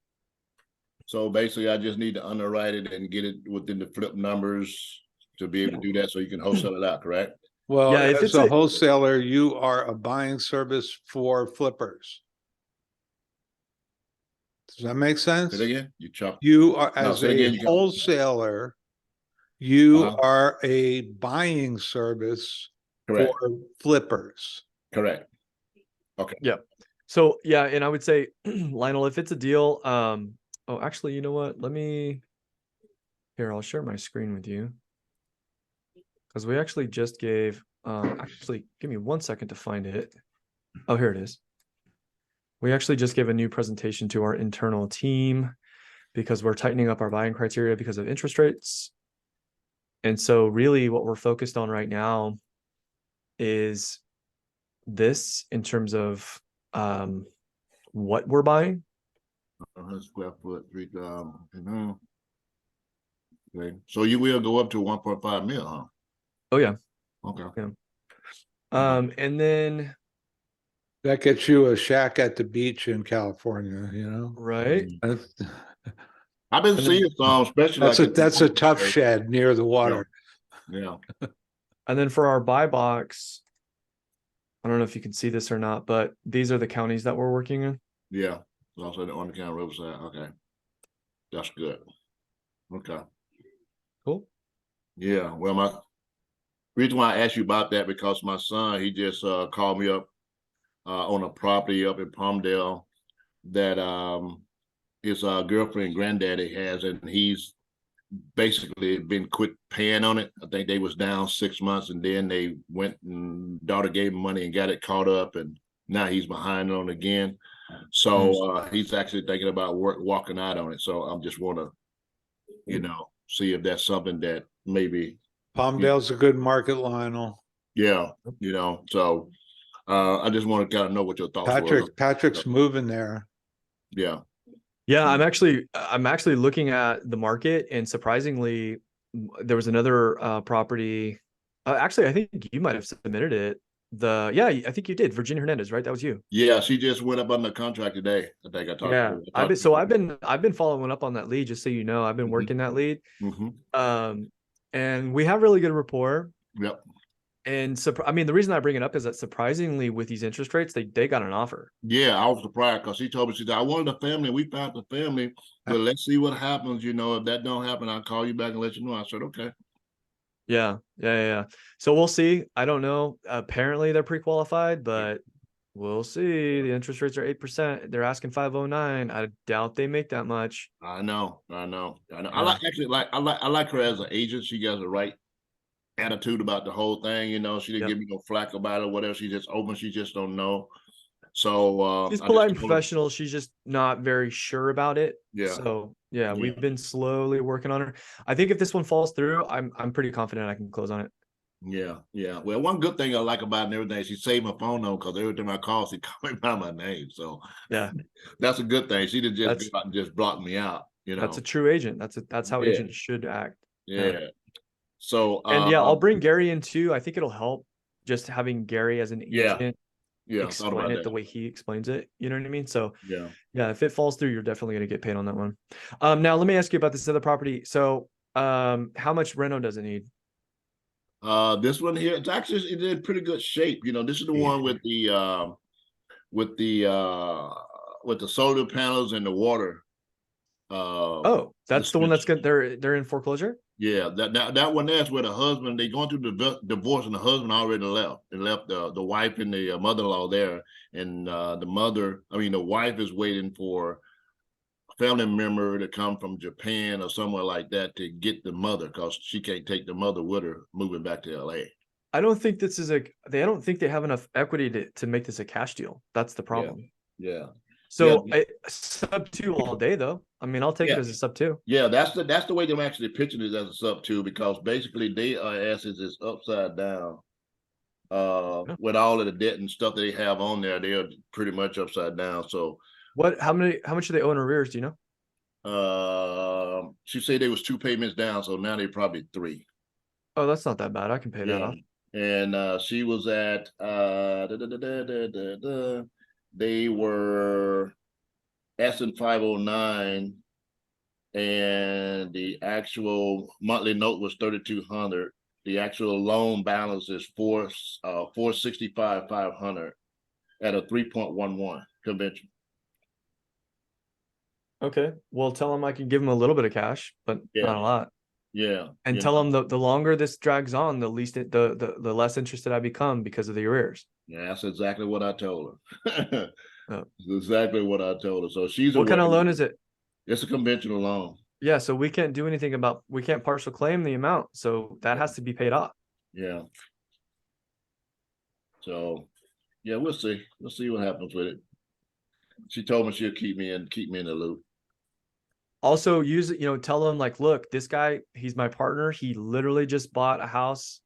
So basically I just need to underwrite it and get it within the flip numbers to be able to do that so you can wholesale it out, correct? Well, Yeah, if as it's a a- wholesaler, you are a buying service for flippers. Does that make sense? Say it again? You chop. You are, No, as say it again, a you got- wholesaler, you Uh-huh. are a buying service Correct, for flippers. correct. So yeah, and I would say, Lionel, if it's a deal, oh, actually, you know what? I'll share my screen with you. Because we actually just gave, actually, give me 1 second to find it. Oh, here it is. We actually just gave a new presentation to our internal team because we're tightening up our buying criteria because of interest rates. And so really what we're focused on right now is this in terms of what we're buying. 100 square foot, 3,000. Okay, so you will go up to 1.5 mil, huh? Oh yeah. Okay. And then That gets you a shack at the beach in California, you know? right. That's I've been And then- seeing some, especially like. that's a tough shed near the water. Yeah, And then for our buy box, I don't know if you can see this or not, but these are the counties that we're working in. yeah. It's also on the county Riverside. Okay, that's good. Okay. Cool. Yeah, well, my reason why I asked you about that because my son, he just called me up on a property up in Palmdale that his girlfriend and granddaddy has, and he's basically been quit paying on it. I think they was down 6 months, and then they went and daughter gave him money and got it caught up, and now he's behind on it again. So he's actually thinking about walking out on it. So I'm just want to, you know, see if that's something that maybe. Palmdale's a good market, Lionel. Yeah, you know, so I just want to kind of know what your thoughts were. Patrick's moving there. Yeah. Yeah, I'm actually looking at the market, and surprisingly, there was another property. Actually, I think you might have submitted it. I think you did. Virginia Hernandez, right? That was you. Yeah, she just went up under contract today. I think I talked. Yeah, I've been following up on that lead, just so you know. I've been working that lead. And we have really good rapport. Yep. And I mean, the reason I bring it up is that surprisingly, with these interest rates, they got an offer. Yeah, I was surprised because she told me, she said, I wanted a family. We found the family, but let's see what happens. You know, if that don't happen, I'll call you back and let you know. I said, okay. Yeah. So we'll see. I don't know. Apparently they're pre-qualified, but we'll see. The interest rates are 8%. They're asking 509. I doubt they make that much. I know. Yeah. I like her as an agent. She got the right attitude about the whole thing. You know, she didn't give me no flack about it or whatever. She just open. She just don't know. So she's polite and professional. She's just not very sure about it. Yeah. So yeah, we've been slowly working on her. I think if this one falls through, I'm pretty confident I can close on it. Yeah. Well, one good thing I like about it and everything, she saved my phone number because every time I call, she called me by my name. So yeah, that's a good thing. She didn't just go out and just block me out. You know, that's a true agent. That's how agents should act. Yeah. So and I'll bring Gary in too. I think it'll help just having Gary as an agent. Explain it the way he explains it. You know what I mean? So yeah, if it falls through, you're definitely going to get paid on that one. Now let me ask you about this other property. So how much reno does it need? This one here, it's actually in pretty good shape. You know, this is the one with the solar panels and the water. That's the one that's good. They're in foreclosure. Yeah, that one there's where the husband, they going through the divorce, and the husband already left the wife and the mother-in-law there, and the wife is waiting for a family member to come from Japan or somewhere like that to get the mother because she can't take the mother with her moving back to LA. I don't think this is I don't think they have enough equity to make this a cash deal. That's the problem. Yeah. So sub 2 all day though. I mean, I'll take it as a sub 2. Yeah, that's the way they're actually pitching it as a sub 2 because basically their assets is upside down. With all of the debt and stuff that they have on there, they are pretty much upside down. So how much do they owe in arrears? Do you know? She said there was 2 payments down, so now they probably 3. Oh, that's not that bad. I can pay that off. And she was at they were asking 509, and the actual monthly note was 3,200. The actual loan balance is 465,500 at a 3.11 convention. Okay, well, tell them I can give them a little bit of cash, but not a lot. Yeah, and tell them the longer this drags on, the less interested I become because of the arrears. Yeah, that's exactly what I told her. Exactly what I told her. So she's what kind of loan is it? It's a conventional loan. Yeah, so we can't do anything we can't partial claim the amount, so that has to be paid off. Yeah. So yeah, we'll see what happens with it. She told me she'll keep me in the loop. Also use it, tell them like, look, this guy, he's my partner. He literally just bought a house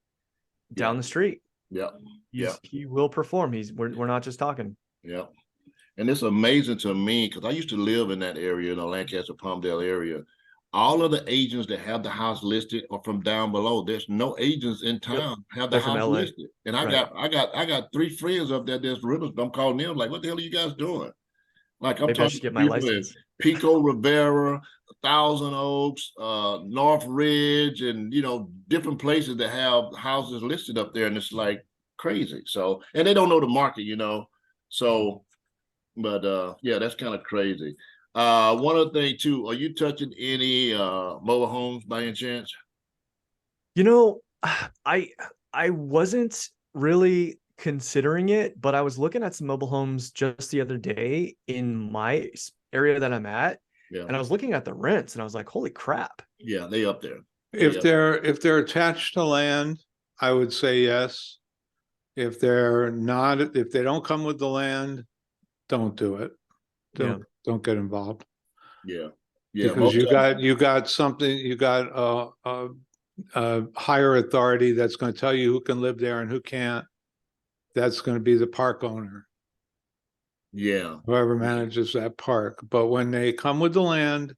down the street. Yeah. He will perform. We're not just talking. Yeah. And it's amazing to me because I used to live in that area, in the Lancaster Palmdale area. all of the agents that have the house listed are from down below. There's no agents in town have the They're from house LA. listed. And I Right. got 3 friends up there that's rivers. I'm calling them like, what the hell are you guys doing? Like I'm Maybe I talking should to get my people in license. Pico Rivera, Thousand Oaks, North Ridge, and different places that have houses listed up there, and it's like crazy. So, and they don't know the market. So, but yeah, that's kind of crazy. One other thing too, are you touching any mobile homes by any chance? You know, I wasn't really considering it, but I was looking at some mobile homes just the other day in my area that I'm at, Yeah, and I was looking at the rents, and I was like, "Holy crap!" yeah, they up there. If they're attached to land, I would say yes. If they're not, if they don't come with the land, don't do it. Don't get involved. Yeah, yeah, Because you got something, you got a higher authority that's going to tell you who can live there and who can't. That's going to be the park owner, yeah, whoever manages that park. But when they come with the land,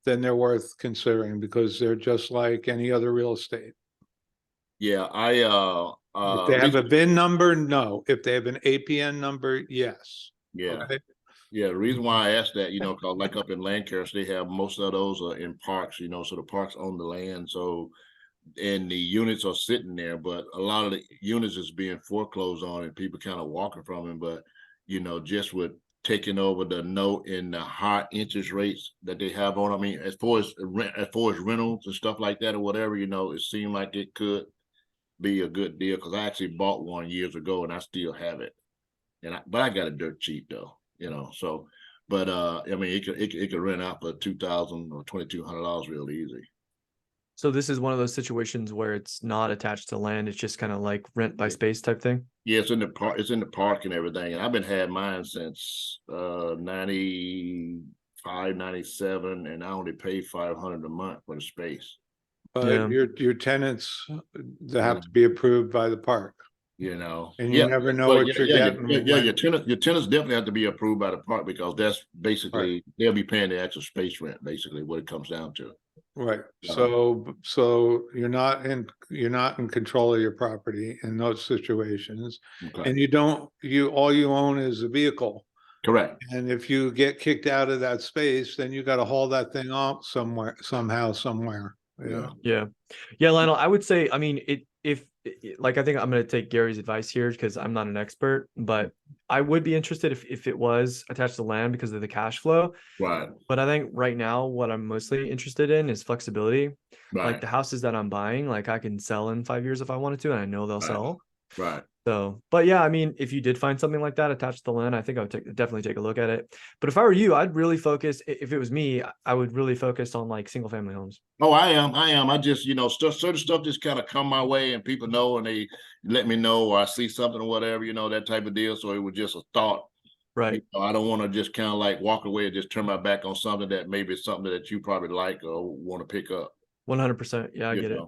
then they're worth considering because they're just like any other real estate. yeah. If they have a VIN number, no. If they have an APN number, yes. Yeah. Okay? Yeah, the reason why I asked that, cause like up in Lancaster, they have most of those are in parks, so the parks own the land. So, and the units are sitting there, but a lot of the units is being foreclosed on and people kind of walking from them. But, just with taking over the note and the high interest rates that they have on, I mean, as far as rentals and stuff like that or whatever, it seemed like it could be a good deal. Cause I actually bought one years ago and I still have it. But I got it dirt cheap though. So, but I mean, it could rent out for $2,000 or $2,200 real easy. So this is one of those situations where it's not attached to land; it's just kind of like rent by space type thing. Yeah, it's in the park. It's in the park and everything. And I've been had mine since 95, 97, and I only pay $500 a month for the space. But your tenants, they have to be approved by the park. And you never know what you're getting. Your tenants definitely have to be approved by the park because that's basically they'll be paying the extra space rent, basically what it comes down to. Right. So you're not in control of your property in those situations. Okay. And all you own is a vehicle. Correct. And if you get kicked out of that space, then you got to haul that thing off somewhere. Yeah, Lionel, I would say, I mean, I think I'm going to take Gary's advice here because I'm not an expert, but I would be interested if it was attached to land because of the cash flow. Right. But I think right now what I'm mostly interested in is flexibility. Right. Like the houses that I'm buying, like I can sell in 5 years if I wanted to, and I know they'll sell. Right. So, but yeah, I mean, if you did find something like that attached to the land, I think I would definitely take a look at it. But if I were you, I'd really focus. If it was me, I would really focus on like single family homes. Oh, I am. I just, certain stuff just kind of come my way and people know and they let me know or I see something or whatever, that type of deal. So it was just a thought. Right. I don't want to just kind of like walk away and just turn my back on something that maybe it's something that you probably like or want to pick up. 100%. Yeah, I get it.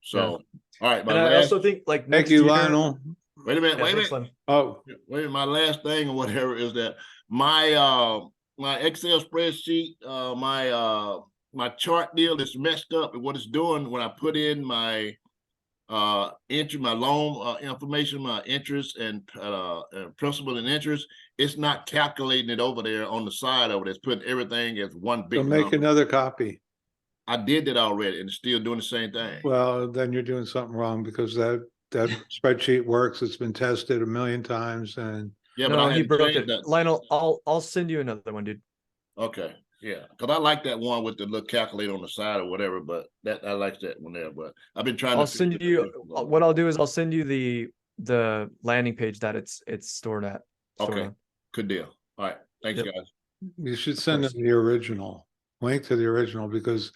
So, all right. And I also think like thank you, Lionel. Wait a minute. Wait a minute. My last thing or whatever is that my Excel spreadsheet, my chart deal is messed up. And what it's doing when I put in my entry, my loan information, my interest and principal and interest, it's not calculating it over there on the side over there. It's putting everything as one big. So make another copy. I did that already, and it's still doing the same thing. Well, then you're doing something wrong because that spreadsheet works. It's been tested 1 million times, and yeah, no, but he broke it. Lionel, I'll send you another one, dude. Okay, yeah, because I like that one with the little calculator on the side or whatever. But I like that one there. But I've been trying. I'll send you. What I'll do is I'll send you the landing page that it's stored at. Okay, good deal. All right, thanks, guys. You should send them the original link to the original because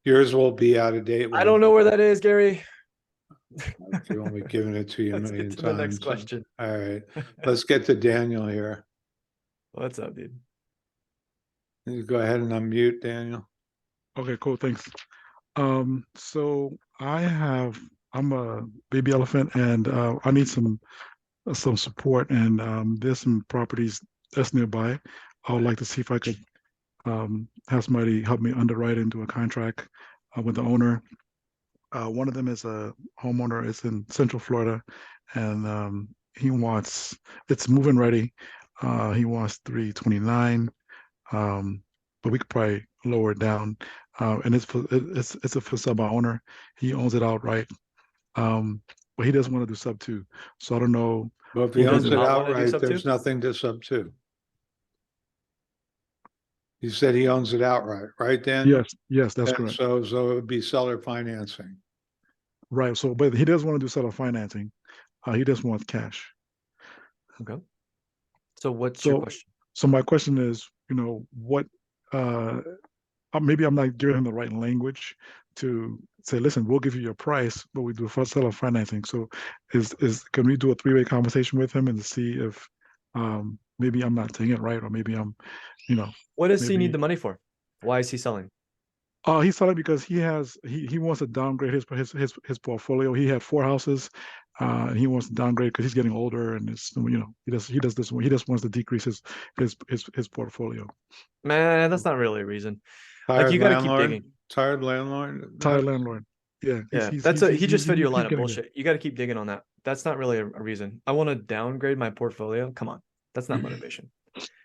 yours will be out of date. I don't know where that is, Gary. I've only given it to you a million times. The next question. All right, let's get to Daniel here. What's up, dude? You go ahead and unmute, Daniel. Okay, cool. Thanks. So I'm a baby elephant and I need some support and there's some properties that's nearby. I would like to see if I could have somebody help me underwrite into a contract with the owner. One of them is a homeowner. It's in Central Florida, and it's move-in ready. He wants 329, but we could probably lower it down. And it's a for sale by owner. He owns it outright. But he doesn't want to do sub 2. So I don't know. But if he Who owns does it not wanna do outright, sub there's two? nothing to sub to. You said he owns it outright, right, Dan? Yes, that's And correct. so it would be seller financing. Right. So, but he doesn't want to do seller financing. He just wants cash. Okay. So what's your So, question? so my question is, what, maybe I'm not giving him the right language to say, listen, we'll give you your price, but we do seller financing. So can we do a 3-way conversation with him and see if, maybe I'm not saying it right, or maybe I'm, What does he maybe- need the money for? Why is he selling? He's selling because he wants to downgrade his portfolio. He had 4 houses. He wants to downgrade because he's getting older, and he does this one. He just wants to decrease his portfolio. Man, that's not really a reason. Like, Tired you gotta keep landlord? digging. Tired landlord? Tired landlord. Yeah, Yeah, he just fed you a line of bullshit. You got to keep digging on that. That's not really a reason. I want to downgrade my portfolio. Come on, that's not motivation.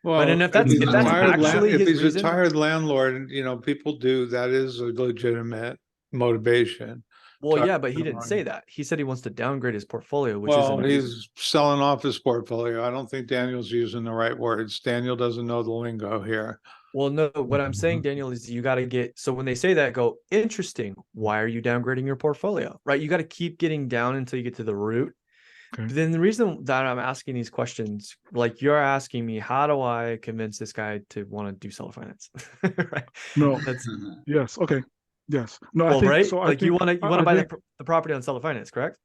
Well, and if that's- he's if a that's tired actually if his he's reason- a tired landlord, people do, that is a legitimate motivation. Well, Tired yeah, but he didn't landlord. say that. He said he wants to downgrade his portfolio, which Well, is he's selling off his portfolio. I don't think Daniel's using the right words. Daniel doesn't know the lingo here. Well, no, what I'm saying, Daniel, is you got to get, so when they say that, go, interesting. Why are you downgrading your portfolio? Right? You got to keep getting down until you get to the root. Okay. But then the reason that I'm asking these questions, like you're asking me, how do I convince this guy to want to do seller finance? Right? No. That's Yes. Okay. Yes. No. well, I think right? so. Like you want to I buy think- the property on seller finance, correct?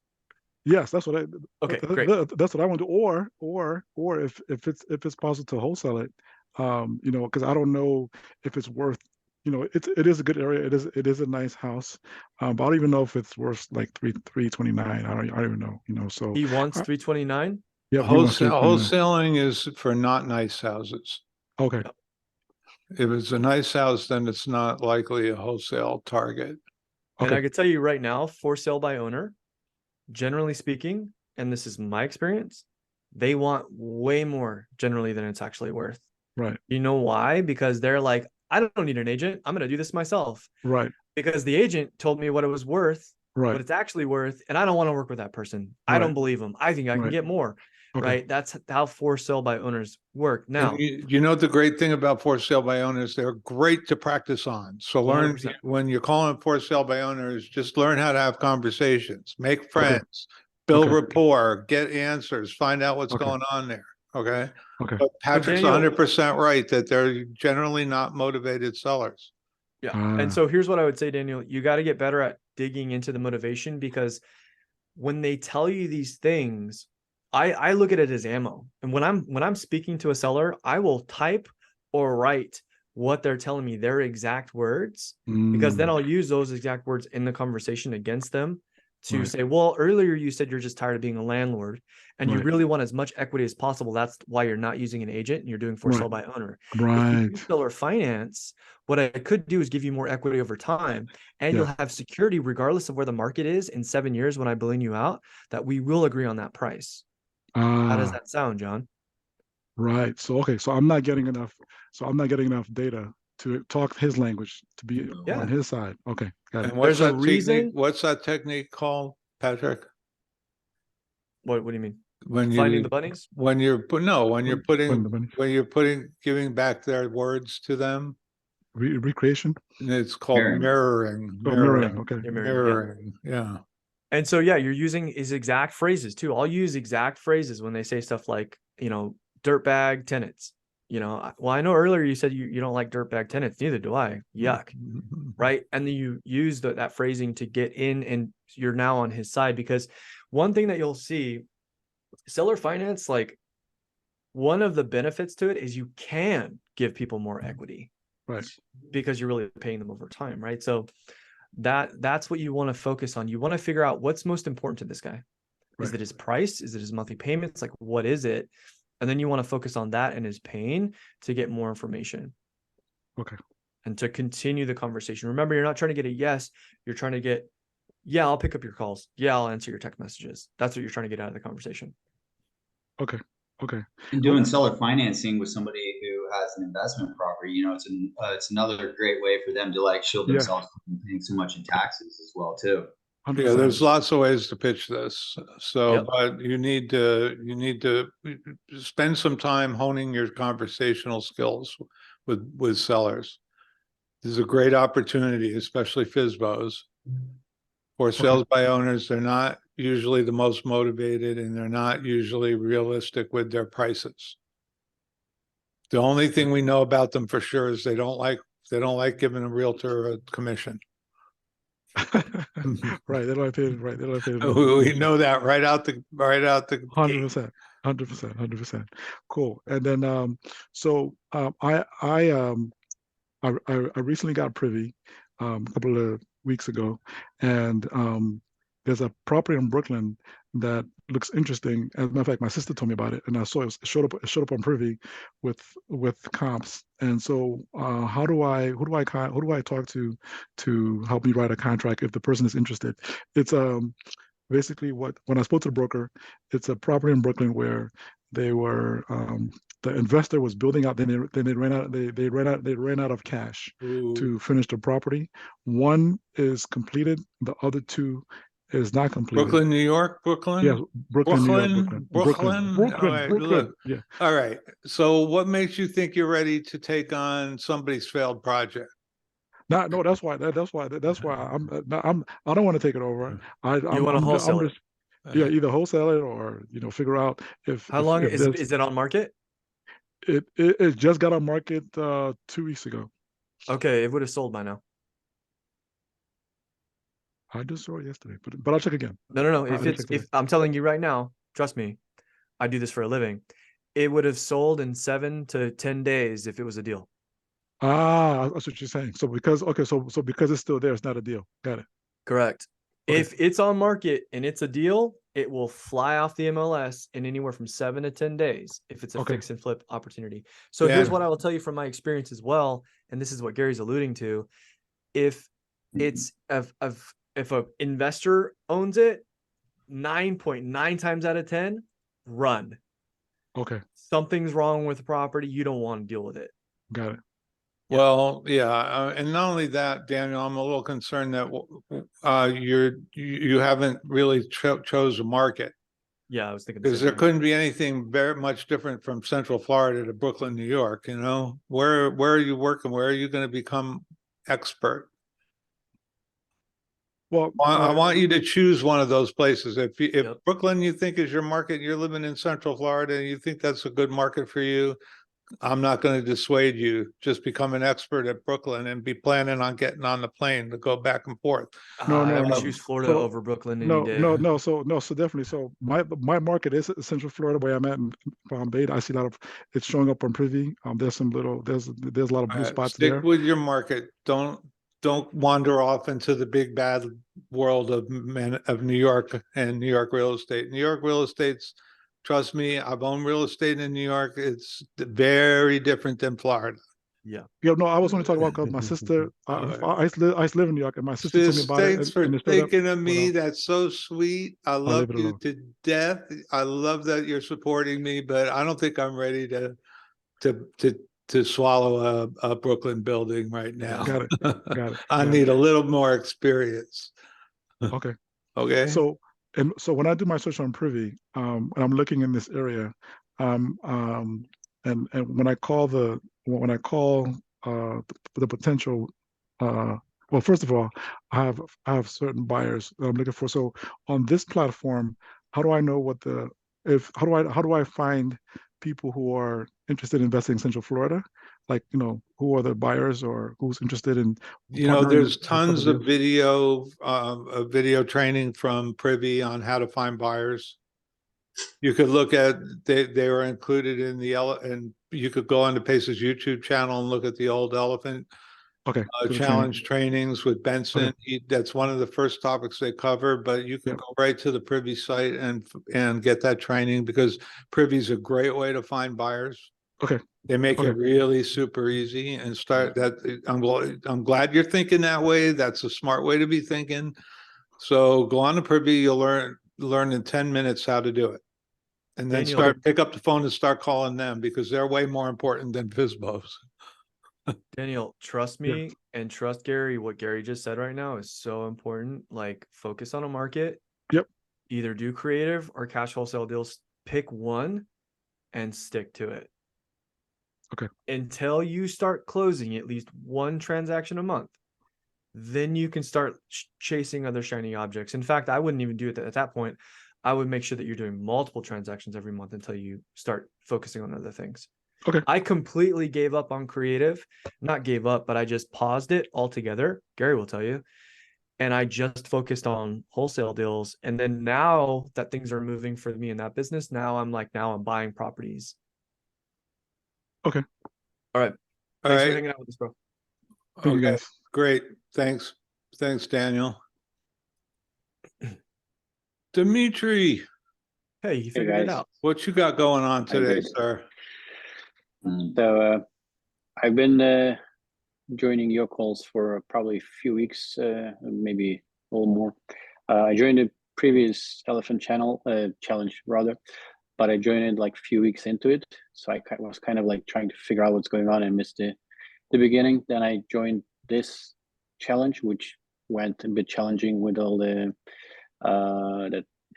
Yes, that's what I. Okay, great. That's what I want to do. Or if it's possible to wholesale it, because I don't know if it's worth. It is a good area. It is a nice house, but I don't even know if it's worth like 329. I don't even know. So He wants 329. yeah, he wants 329. Wholesaling is for not nice houses. Okay. If it's a nice house, then it's not likely a wholesale target. And Okay. I could tell you right now, for sale by owner, generally speaking, and this is my experience, they want way more generally than it's actually worth. Right. You know why? Because they're like, I don't need an agent. I'm going to do this myself. Right. Because the agent told me what it was worth, Right. what it's actually worth, and I don't want to work with that person. I Right. don't believe him. I think I can Right. get more. Okay. Right. That's how for sale by owners work. Now, And you know the great thing about for sale by owners, they're great to practice on. So learn 100%. when you're calling for sale by owners, just learn how to have conversations, make friends, build Okay. rapport, get answers, find out what's Okay. going on there. Okay. Okay. But Patrick's Daniel- 100% right that they're generally not motivated sellers. yeah. Ah. And so here's what I would say, Daniel, you got to get better at digging into the motivation, because when they tell you these things, I look at it as ammo. And when I'm speaking to a seller, I will type or write what they're telling me, their exact words, because then I'll use those exact words in the conversation against them to Right. say, well, earlier you said you're just tired of being a landlord and you Right. really want as much equity as possible. That's why you're not using an agent and you're doing for Right. sale by owner. If you Right. do seller finance, what I could do is give you more equity over time, and Yeah. you'll have security regardless of where the market is in 7 years when I balloon you out, that we will agree on that price. How does that sound, John? Right. So okay. So I'm not getting enough. So I'm not getting enough data to talk his language to be Yeah. on his side. Okay. Got And it. what's There's a that reason- technique? What's that technique called, Patrick? What do you mean? When Finding you the bunnies? when you're Putting the money. giving back their words to them, Recreation. and it's called Mirroring. mirroring. Oh, mirroring. Okay. You're married, yeah. Mirroring. Yeah. And so, yeah, you're using his exact phrases too. I'll use exact phrases when they say stuff like, dirtbag tenants. Well, I know earlier you said you don't like dirtbag tenants. Neither do I. Yuck. Right. And then you use that phrasing to get in, and you're now on his side, because one thing that you'll see, seller finance, like one of the benefits to it is you can give people more equity. Right. Because you're really paying them over time. Right. So that's what you want to focus on. You want to figure out what's most important to this guy. Is Right. it his price? Is it his monthly payments? Like, what is it? And then you want to focus on that and his pain to get more information. Okay. And to continue the conversation. Remember, you're not trying to get a yes, you're trying to get, yeah, I'll pick up your calls. Yeah, I'll answer your text messages. That's what you're trying to get out of the conversation. Okay. Okay. And doing seller financing with somebody who has an investment property, you know, it's another great way for them to like shield Yeah. themselves from paying so much in taxes as well too. 100%. Yeah, there's lots of ways to pitch this. So, Yep. but you need to spend some time honing your conversational skills with sellers. This is a great opportunity, especially FSBOs. For sales by owners, they're not usually the most motivated and they're not usually realistic with their prices. The only thing we know about them for sure is they don't like giving a realtor a commission. Right. They don't like paying. Right. They don't like paying. We know that right out the 100%. 100%. Cool. And then I recently got privy a couple of weeks ago, and there's a property in Brooklyn that looks interesting. As a matter of fact, my sister told me about it, and I saw it showed up on privy with comps. And so, who do I talk to help me write a contract if the person is interested? It's basically when I spoke to the broker, it's a property in Brooklyn where they were the investor was building out. Then they ran out of cash to finish the property. One is completed. The other two is not completed. Brooklyn, New York, Brooklyn. Yeah, Brooklyn, New York, Brooklyn. All right, Brooklyn. look. Yeah. All right. So, what makes you think you're ready to take on somebody's failed project? No, that's why I don't want to take it over. You want to wholesale it? Yeah, either wholesale it or figure out if How long if is it on market? It just got on market 2 weeks ago. Okay, it would have sold by now. I just saw it yesterday, but I'll check again. No. I didn't check If today. I'm telling you right now, trust me, I do this for a living. It would have sold in 7 to 10 days if it was a deal. That's what you're saying. So because it's still there, it's not a deal. Got it. Correct. Okay. If it's on market and it's a deal, it will fly off the MLS in anywhere from 7 to 10 days if it's a Okay. fix and flip opportunity. So here's Yeah. what I will tell you from my experience as well, and this is what Gary's alluding to. If it's if an investor owns it, 9.9 times out of 10, run. Okay. Something's wrong with the property. You don't want to deal with it. Got it. Well, yeah, and not only that, Daniel, I'm a little concerned that you haven't really chose a market, Yeah, I was thinking the because same there thing. couldn't be anything very much different from Central Florida to Brooklyn, New York. Where are you working? Where are you going to become expert? Well, I want you to choose one of those places. If Yep. Brooklyn you think is your market, you're living in Central Florida, and you think that's a good market for you, I'm not going to dissuade you. Just become an expert at Brooklyn and be planning on getting on the plane to go back and forth. No, I no, would no. choose Florida So- over Brooklyn any no, day. no. So definitely. So my market is Central Florida, where I'm at in Palm Bay. I see a lot of it's showing up on Privy. There's a lot of blue spots Stick there. with your market. Don't wander off into the big bad world of New York and New York real estate. New York real estate's, trust me, I've owned real estate in New York. It's very different than Florida. Yeah, no, I was only talking about because my sister. I used to live in New York, and my sister told me Sis, about it. thanks for and it showed up, thinking of but, me. That's so sweet. I love leave it you alone. to death. I love that you're supporting me, but I don't think I'm ready to swallow a Brooklyn building right now. Got it. Got it. I Got need a little more experience. Okay. Okay. So when I do my search on Privy, and I'm looking in this area, and when I call the potential, well, first of all, I have certain buyers that I'm looking for. So on this platform, how do I know how do I find people who are interested in investing in Central Florida? Like, who are the buyers or who's interested in partnering There's with tons other of video training from Privy on how to find buyers. You could look at, they were included in and you could go on to Pace's YouTube channel and look at the Old Elephant Okay. so the challenge trainings with Benson. That's one of the first topics they cover, but you can Yep. go right to the Privy site and get that training, because Privy's a great way to find buyers. Okay. They make Okay. it really super easy and start that. I'm glad you're thinking that way. That's a smart way to be thinking. So go on to Privy, you'll learn in 10 minutes how to do it. And then Daniel- pick up the phone and start calling them because they're way more important than FSBOs. Daniel, trust Yeah. me and trust Gary. What Gary just said right now is so important. Like, focus on a market. Yep. Either do creative or cash wholesale deals. Pick one and stick to it. Okay. Until you start closing at least one transaction a month, then you can start chasing other shiny objects. In fact, I wouldn't even do it at that point. I would make sure that you're doing multiple transactions every month until you start focusing on other things. Okay. I completely gave up on creative, not gave up, but I just paused it altogether. Gary will tell you. And I just focused on wholesale deals. And then now that things are moving for me in that business, now I'm buying properties. Okay. All right. All Thanks for right. hanging out with us, bro. Thank you Okay, guys. great. Thanks, Daniel. Dimitri, Hey, you figured it guys. out. what you got going on Hi, today, guys. sir? So I've been joining your calls for probably a few weeks, maybe a little more. I joined the previous Elephant challenge rather, but I joined it like a few weeks into it. So I was kind of like trying to figure out what's going on and missed the beginning. Then I joined this challenge, which went a bit challenging with all the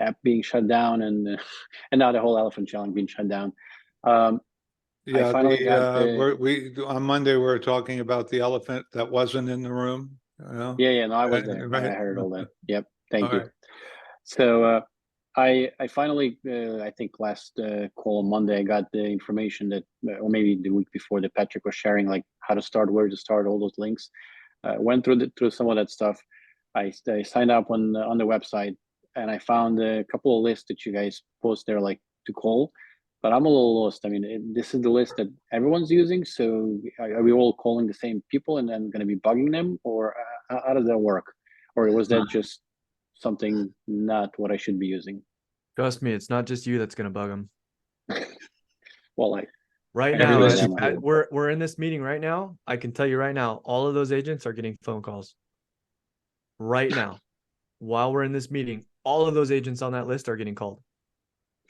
app being shut down and now the whole Elephant challenge being shut down. Yeah, finally got the- we on Monday, we were talking about the elephant that wasn't in the room. You know? Yeah, no, I was there. Right. I heard all that. Yep, thank All you. right. So I finally, I think last call on Monday, I got the information that, or maybe the week before, that Patrick was sharing like how to start, where to start, all those links. Went through some of that stuff. I signed up on the website, and I found a couple of lists that you guys post there, like to call. But I'm a little lost. I mean, this is the list that everyone's using. So are we all calling the same people and then going to be bugging them, or how does that work? Or was that just something not what I should be using? Trust me, it's not just you that's gonna bug them. Well, Right Every now, list as- you as- do. we're in this meeting right now. I can tell you right now, all of those agents are getting phone calls. Right now, while we're in this meeting, all of those agents on that list are getting called.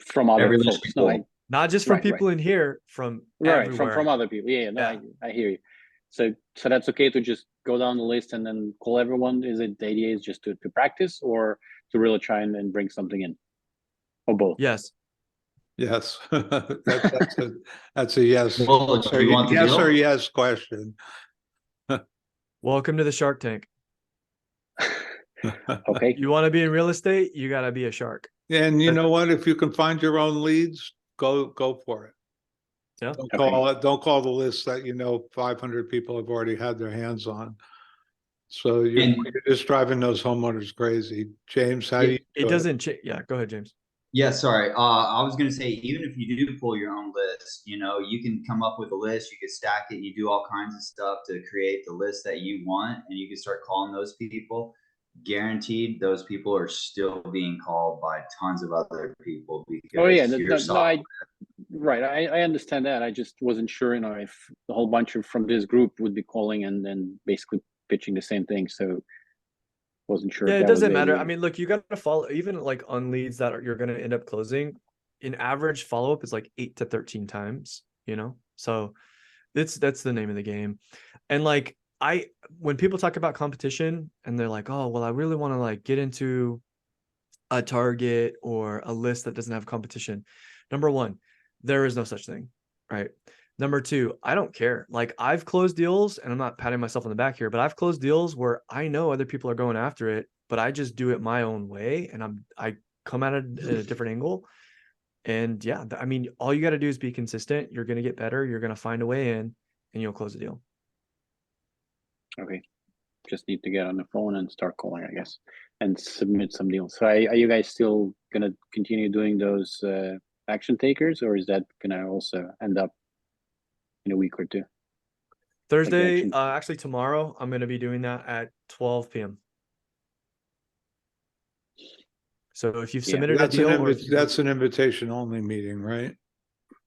from other Every list folks. you No, call. Not just from Right, people in here, from right, everywhere. from other people. Yeah, no, Yeah. I hear you. So that's okay to just go down the list and then call everyone. Is it the idea is just to practice, or to really try and bring something in, or both? Yes. Yes, that's a yes. Well, do you want the Yes deal? or yes question. Welcome to the Shark Tank. Okay. You want to be in real estate, you gotta be a shark. And you know what? If you can find your own leads, go for it. Yeah. Don't call the list that 500 people have already had their hands on. So you're And- just driving those homeowners crazy. James, how do you It do doesn't yeah, go ahead, James. Yeah, sorry. I was gonna say, even if you do pull your own list, you can come up with a list, you can stack it, you do all kinds of stuff to create the list that you want, and you can start calling those people. Guaranteed, those people are still being called by tons of other people because Oh yeah, your no, software- right. I understand that. I just wasn't sure, if the whole bunch from this group would be calling and then basically pitching the same thing. So wasn't sure. Yeah, if it that was doesn't the matter. idea. I mean, look, you gotta follow, even like on leads that you're gonna end up closing. An average follow-up is like 8 to 13 times, so that's the name of the game. And like, when people talk about competition and they're like, oh, well, I really want to like get into a target or a list that doesn't have competition. Number one, there is no such thing, right? Number two, I don't care. Like, I've closed deals, and I'm not patting myself on the back here, but I've closed deals where I know other people are going after it, but I just do it my own way, and I come at it at a different angle. And yeah, I mean, all you got to do is be consistent. You're going to get better. You're going to find a way in, and you'll close a deal. Okay. Just need to get on the phone and start calling, I guess, and submit some deals. So are you guys still gonna continue doing those action takers, or is that gonna also end up in a week or two? Thursday, action- actually tomorrow, I'm going to be doing that at 12 p.m. So if you've Yeah. submitted a deal, or if that's an invitation only meeting, right?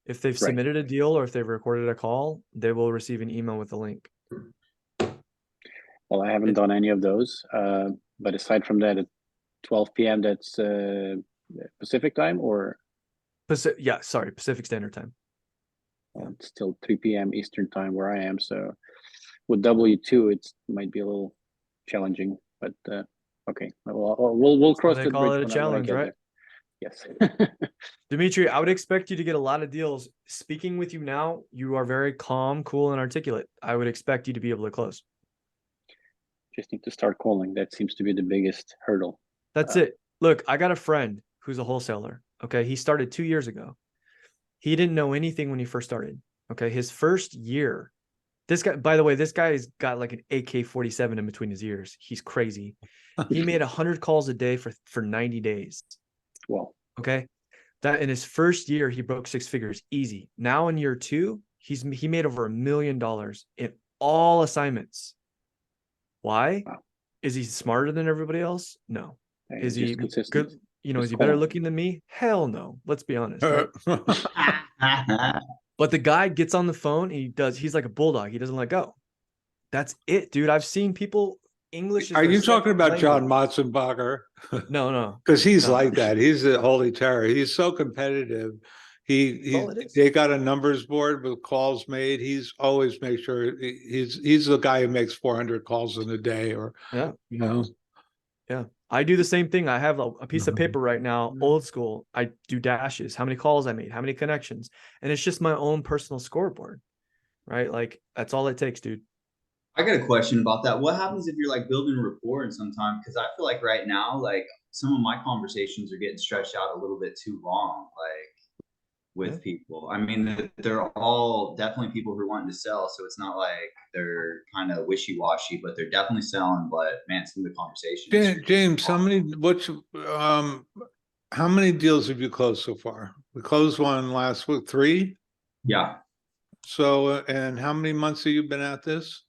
If they've Right. submitted a deal or if they've recorded a call, they will receive an email with a link. Well, I haven't done any of those. But aside from that, at 12 p.m. that's Pacific time, or Yeah, sorry, Pacific Standard Time. it's still 3 p.m. Eastern time where I am. So with W2, it might be a little challenging. But okay, we'll cross they the call bridge it a when I challenge, get right? there. Yes. Dimitri, I would expect you to get a lot of deals. Speaking with you now, you are very calm, cool, and articulate. I would expect you to be able to close. Just need to start calling. That seems to be the biggest hurdle. That's it. Look, I got a friend who's a wholesaler. Okay. He started 2 years ago. He didn't know anything when he first started. Okay. His first year, this guy, by the way, this guy's got like an AK-47 in between his ears. He's crazy. He made 100 calls a day for 90 days. Well, Okay. That in his first year, he broke 6 figures easy. Now in year 2, he made over $1 million in all assignments. Why? Wow. Is he smarter than everybody else? No. Is just he consistent. good? You know, Just is he better calling. looking than me? Hell no. Let's be honest. Right? But the guy gets on the phone. He's like a bulldog. He doesn't let go. That's it, dude. I've seen people. English is Are their you talking second about John language. Matzenbacher? No. Because he's No. like that. He's a holy terror. He's so competitive. all it is. They got a numbers board with calls made. He's always make sure he's the guy who makes 400 calls in a day, or Yeah. you know. Yeah. I do the same thing. I have a piece of Mhm. paper right now, old school. I do dashes, how many calls I made, how many connections. And it's just my own personal scoreboard, right? Like that's all it takes, dude. I got a question about that. What happens if you're like building rapport and sometimes, because I feel like right now, like some of my conversations are getting stretched out a little bit too long, like with Yeah. people. I mean, they're all definitely people who are wanting to sell. So it's not like they're kind of wishy-washy, but they're definitely selling. But man, some of the conversations. James, how many deals have you closed so far? We closed one last week, 3. Yeah. So, and how many months have you been at this?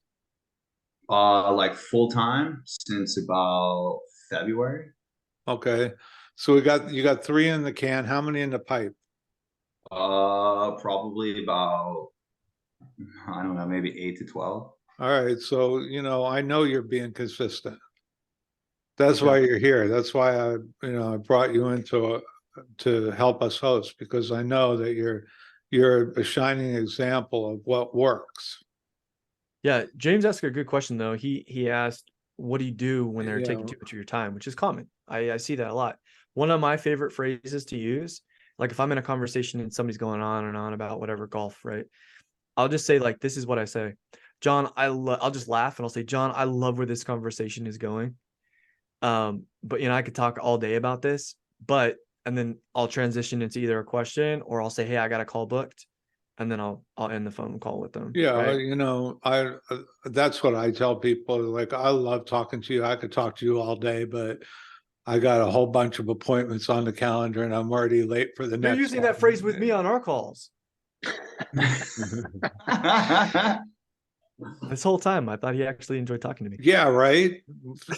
Like full time since about February. Okay. So you got 3 in the can. How many in the pipe? Probably about, I don't know, maybe 8 to 12. All right. So, I know you're being consistent. That's why you're here. That's why I brought you into to help us host, because I know that you're a shining example of what works. Yeah. James asked a good question though. He asked, what do you do when they're taking too much of your time, which is common. I see that a lot. One of my favorite phrases to use, like if I'm in a conversation and somebody's going on and on about whatever golf, right? I'll just say like, this is what I say. John, I'll just laugh and I'll say, John, I love where this conversation is going. But I could talk all day about this, and then I'll transition into either a question or I'll say, hey, I got a call booked. And then I'll end the phone call with them. Yeah, right? That's what I tell people. Like, I love talking to you. I could talk to you all day, but I got a whole bunch of appointments on the calendar and I'm already late for the You're next using one. that phrase with me on our calls. This whole time, I thought he actually enjoyed talking to me. Yeah, right.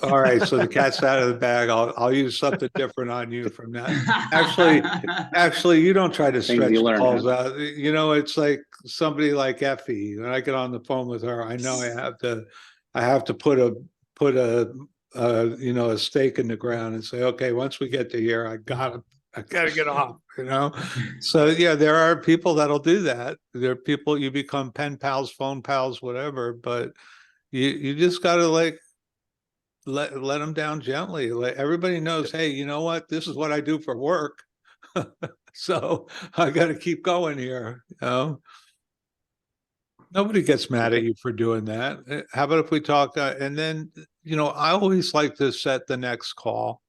All right, so the cat's out of the bag. I'll use something different on you from that. Actually, you don't try to Things stretch you learn, calls huh? out. It's like somebody like Effie. When I get on the phone with her, I know I have to put a stake in the ground and say, okay, once we get to here, I gotta get off. So yeah, there are people that'll do that. There are people you become pen pals, phone pals, whatever, but you just gotta like let them down gently. Like, everybody knows, hey, you know what? This is what I do for work. So I gotta keep going here. Nobody gets mad at you for doing that. How about if we talk, and then, I always like to set the next call.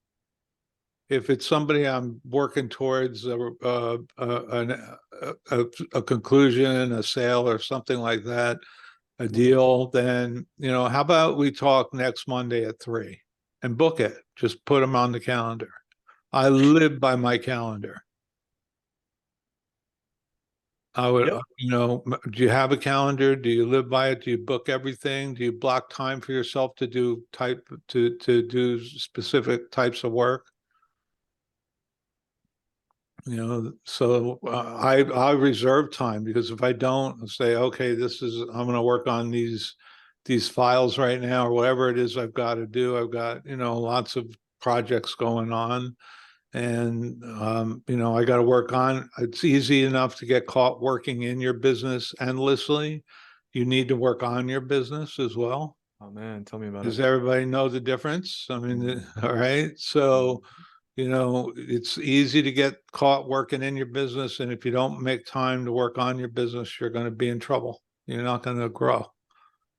If it's somebody I'm working towards a conclusion, a sale or something like that, a deal, then, how about we talk next Monday at 3 and book it? Just put them on the calendar. I live by my calendar. I would, Yep. do you have a calendar? Do you live by it? Do you book everything? Do you block time for yourself to do specific types of work? So I reserve time, because if I don't say, okay, I'm going to work on these files right now, or whatever it is I've got to do. I've got, lots of projects going on, and I got to work on. It's easy enough to get caught working in your business endlessly. You need to work on your business as well. Oh man, tell me about Does it. everybody know the difference? I mean, all right. So, it's easy to get caught working in your business. And if you don't make time to work on your business, you're going to be in trouble. You're not going to grow.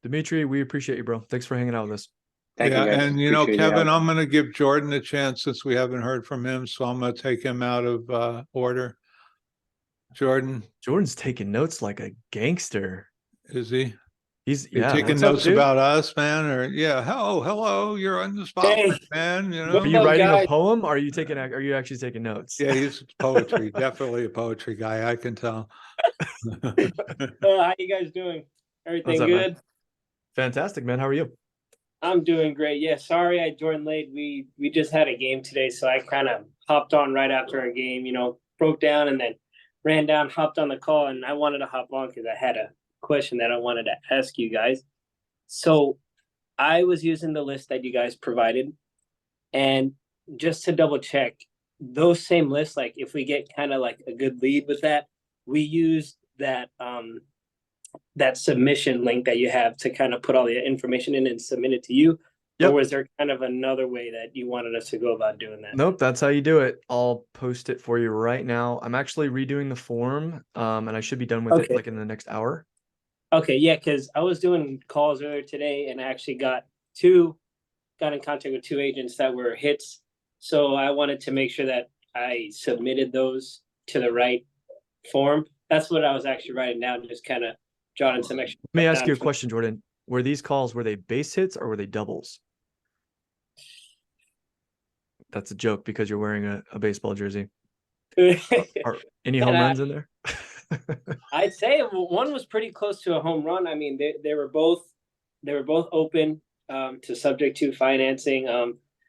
Dimitri, we appreciate you, bro. Thanks for hanging out with us. Thank you, Yeah. guys. And, Appreciate your Kevin, help. I'm going to give Jordan a chance since we haven't heard from him. So I'm going to take him out of order. Jordan, Jordan's taking notes like a gangster. is he? He's You're yeah. taking What's up, notes dude? about us, man, or hello, you're on the spotlight, man. Are you writing a poem? Or are you actually taking notes? Yeah, he's poetry, definitely a poetry guy, I can tell. How you guys doing? Everything What's up, good? man? Fantastic, man. How are you? I'm doing great. Yeah, sorry I joined late. We just had a game today, so I kind of hopped on right after our game, broke down and then ran down, hopped on the call, and I wanted to hop on because I had a question that I wanted to ask you guys. So I was using the list that you guys provided, and just to double check, those same lists, like if we get kind of like a good lead with that, we use that that submission link that you have to kind of put all the information in and submit it to you. Yep. Or was there kind of another way that you wanted us to go about doing that? Nope, that's how you do it. I'll post it for you right now. I'm actually redoing the form, and I should be done with it Okay. like in the next hour. Okay, yeah, because I was doing calls earlier today and I actually got in contact with 2 agents that were hits. So I wanted to make sure that I submitted those to the right form. That's what I was actually writing down, just kind of jotting some extra. Let me stuff ask down you a for- question, Jordan. Were these calls, were they base hits or were they doubles? That's a joke because you're wearing a baseball jersey. Are any home runs in there? I'd say one was pretty close to a home run. I mean, they were both open to subject to financing.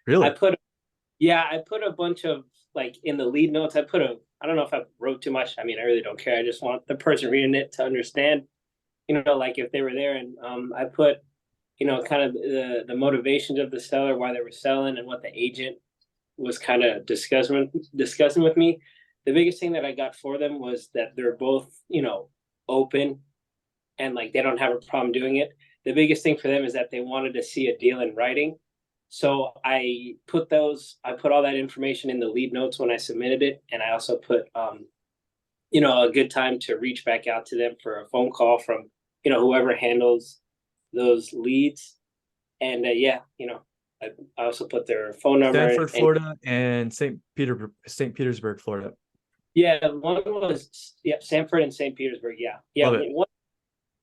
Really? I put a bunch of like in the lead notes. I don't know if I wrote too much. I mean, I really don't care. I just want the person reading it to understand, like if they were there. And I put, kind of the motivations of the seller, why they were selling, and what the agent was kind of discussing with me. The biggest thing that I got for them was that they're both, open and like they don't have a problem doing it. The biggest thing for them is that they wanted to see a deal in writing. So I put all that information in the lead notes when I submitted it. And I also put, a good time to reach back out to them for a phone call from, whoever handles those leads. And I also put their phone number. Stanford, Florida, and St. Petersburg, Florida. Yeah, one was Sanford and St. Petersburg. Yeah. Love it.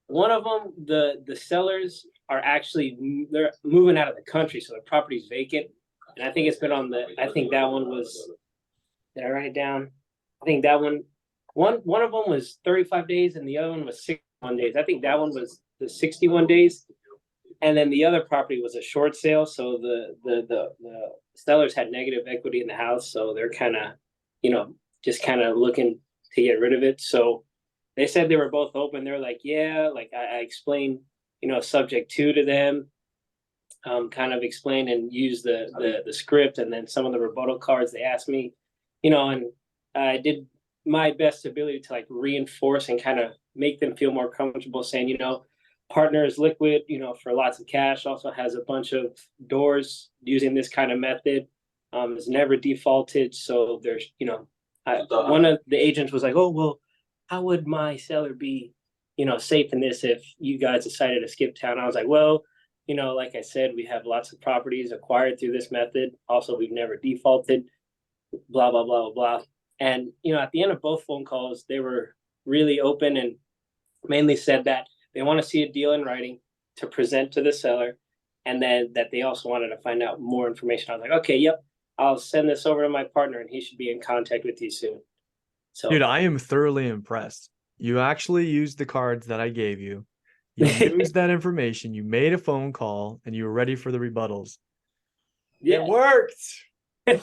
One of them, the sellers are actually they're moving out of the country, so the property's vacant. And I think it's been on I think that one was. Did I write it down? I think that one of them was 35 days, and the other one was 61 days. I think that one was the 61 days. And then the other property was a short sale, so the sellers had negative equity in the house, so they're kind of, just kind of looking to get rid of it. So they said they were both open. They're like, yeah, like I explained, subject to them, kind of explain and use the script, and then some of the rebuttal cards they asked me, and I did my best ability to like reinforce and kind of make them feel more comfortable saying, partner is liquid, for lots of cash, also has a bunch of doors using this kind of method, is never defaulted. So there's, one of the agents was like, oh, well, how would my seller be, safe in this if you guys decided to skip town? I was like, well, like I said, we have lots of properties acquired through this method. Also, we've never defaulted, blah, blah, blah, blah, blah. And, at the end of both phone calls, they were really open and mainly said that they want to see a deal in writing to present to the seller, and then that they also wanted to find out more information. I was like, okay, yep, I'll send this over to my partner and he should be in contact with you soon. So, dude, I am thoroughly impressed. You actually used the cards that I gave you. You used that information. You made a phone call and you were ready for the rebuttals. yeah, It worked. I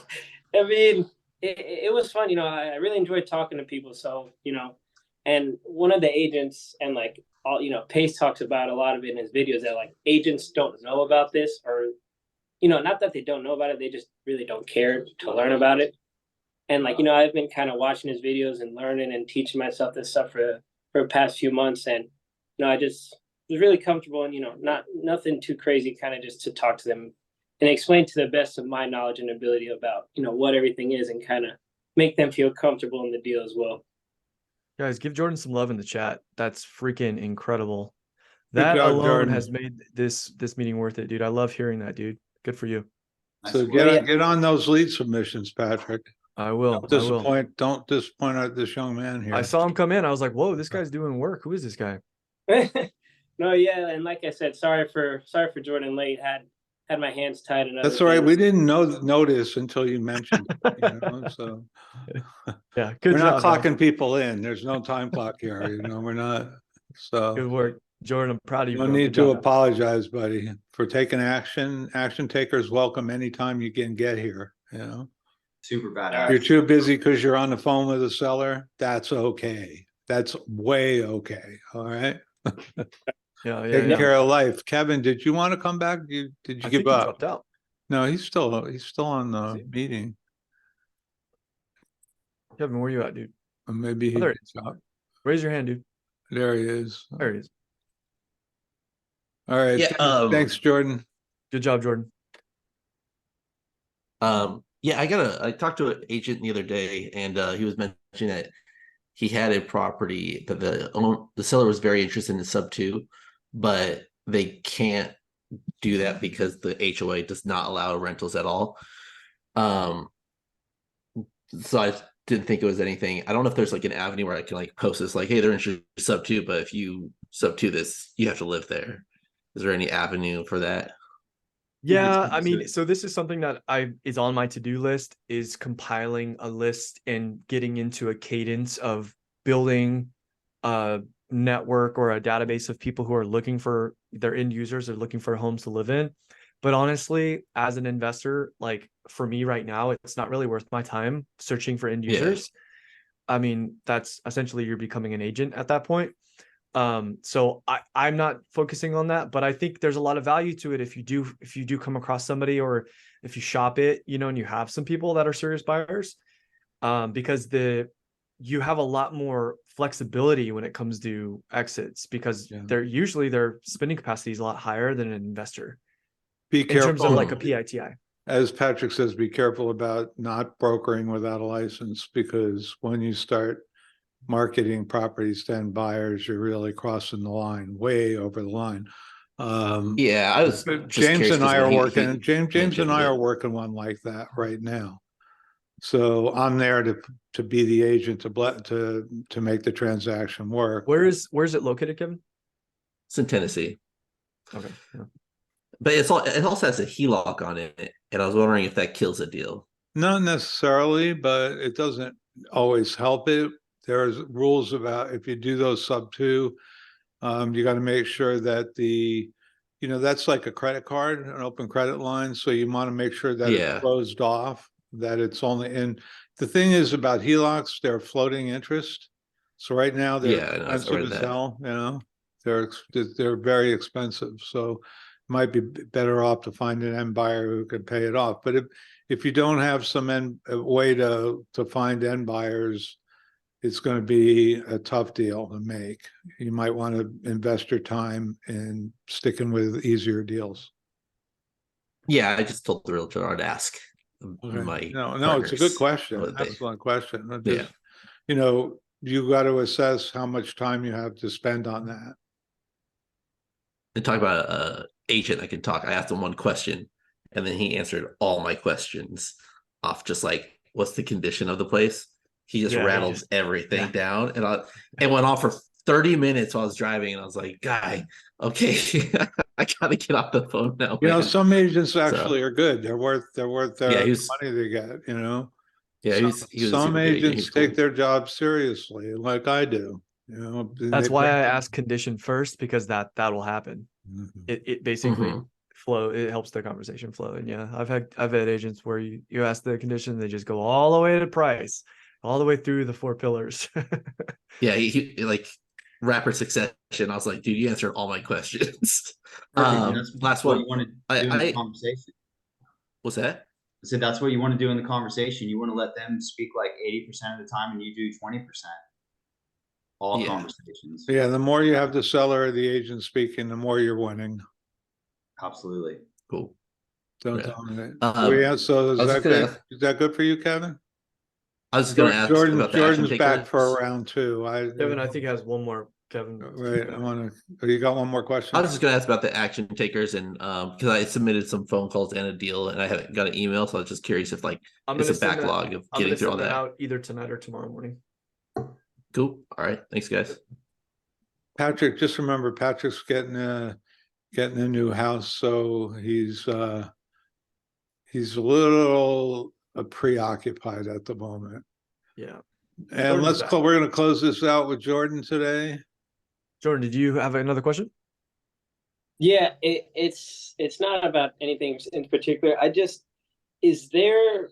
mean, it was fun. You know, I really enjoyed talking to people. So, you know, and one of the agents and like all, you know, Pace talks about a lot of it in his videos that like agents don't know about this, or, you know, not that they don't know about it, they just really don't care to learn about it. And like, you know, I've been kind of watching his videos and learning and teaching myself this stuff for the past few months. And, you know, I just was really comfortable and, you know, nothing too crazy, kind of just to talk to them and explain to the best of my knowledge and ability about, you know, what everything is and kind of make them feel comfortable in the deal as well. Guys, give Jordan some love in the chat. That's freaking incredible. Good That job, alone Jordan. has made this meeting worth it, dude. I love hearing that, dude. Good for you. So get on those lead submissions, Patrick. I will. Don't disappoint this young man here. I saw him come in. I was like, whoa, this guy's doing work. Who is this guy? No, yeah, and like I said, sorry for Jordan late. Had my hands tied. And That's all right. We didn't notice until you mentioned it, you know, so yeah, good we're job, not clocking people in. There's no time clock here, you know, we're not. So good work, Jordan. I'm proud of you. no bro. need Good to job. apologize, buddy, for taking action. Action takers welcome anytime you can get here, you know. Super If badass. you're too busy because you're on the phone with a seller, that's okay. That's way okay. All right. Yeah, Taking yeah. care of life. Kevin, did you want to come back? Did you I give think he up? dropped out. No, he's still on Is the he? meeting. Kevin, where you at, dude? Or maybe he Oh, there he dropped. Raise your hand, dude. There he is. There he is. All right. Yeah, Thanks, Jordan. Good job, Jordan. Yeah, I talked to an agent the other day, and he was mentioning that he had a property that the seller was very interested in sub 2, but they can't do that because the HOA does not allow rentals at all. So I didn't think it was anything. I don't know if there's like an avenue where I can like post this like, hey, they're interested in sub 2, but if you sub 2 this, you have to live there. Is there any avenue for that? Yeah, I mean, so this is something that is on my to-do list, is compiling a list and getting into a cadence of building a network or a database of people who are looking for their end users, or looking for homes to live in. But honestly, as an investor, like for me right now, it's not really worth my time searching for end users. I mean, that's essentially you're becoming an agent at that point. So I'm not focusing on that, but I think there's a lot of value to it if you do come across somebody, or if you shop it, you know, and you have some people that are serious buyers, because you have a lot more flexibility when it comes to exits, because their spending capacity is a lot higher than an investor. Be careful. In terms of like a PITI. As Patrick says, be careful about not brokering without a license, because when you start marketing properties to end buyers, you're really crossing the line, way over the line. Yeah, I was just James and I are working. James mentioned and I it. are working one like that right now. So I'm there to be the agent to make the transaction work. Where's it located, Kevin? It's in Tennessee. Okay. Yeah. But it also has a HELOC on it, and I was wondering if that kills a deal. Not necessarily, but it doesn't always help it. There's rules about if you do those sub 2, you got to make sure that that's like a credit card, an open credit line. So you want to make sure that it's closed off, that it's only in. The thing is about HELOCs, they're floating interest. So right now they're expensive as hell, you know, they're very expensive. So might be better off to find an end buyer who can pay it off. But if you don't have some way to find end buyers, it's going to be a tough deal to make. You might want to invest your time in sticking with easier deals. Yeah, I just told the realtor I'd ask. Okay. No, it's a good question. Excellent question. Just, you got to assess how much time you have to spend on that. And talk about agent I can talk. I asked him one question, and then he answered all my questions off just like, what's the condition of the place? He just rattles everything down, and it went on for 30 minutes while I was driving, and I was like, guy, okay, I gotta get off the phone now. You know, some agents actually are good. They're worth their money they get, you know. Yeah, some agents take their job seriously, like I do. You know, that's why I asked condition first, because that will happen. It basically flow. It helps the conversation flow. And yeah, I've had agents where you ask the condition, they just go all the way to price, all the way through the 4 pillars. Yeah, he like rapid succession. I was like, dude, you answered all my questions. Perfect, and that's Last what one. you want to do in the conversation. What's that? I said that's what you want to do in the conversation. You want to let them speak like 80% of the time, and you do 20%. All Yeah. conversations. Yeah, the more you have the seller or the agent speaking, the more you're winning. Absolutely. Cool. Don't Yeah. dominate. Um, So I was just gonna ask- is that good for you, Kevin? I was just going to ask Jordan, about the action Jordan's back takers. for round 2. Kevin, I think has one more. Kevin, Right, I want to. You got one more question? I was just going to ask about the action takers, and because I submitted some phone calls and a deal, and I haven't got an email, so I was just curious if like I'm it's gonna a send that- backlog of I'm getting gonna through all send that that. out either tonight or tomorrow morning. Cool. All right. Thanks, guys. Patrick, just remember, Patrick's getting a new house, so he's a little preoccupied at the moment. Yeah. And Jordan's back. we're going to close this out with Jordan today. Jordan, did you have another question? Yeah, it's not about anything in particular. Is there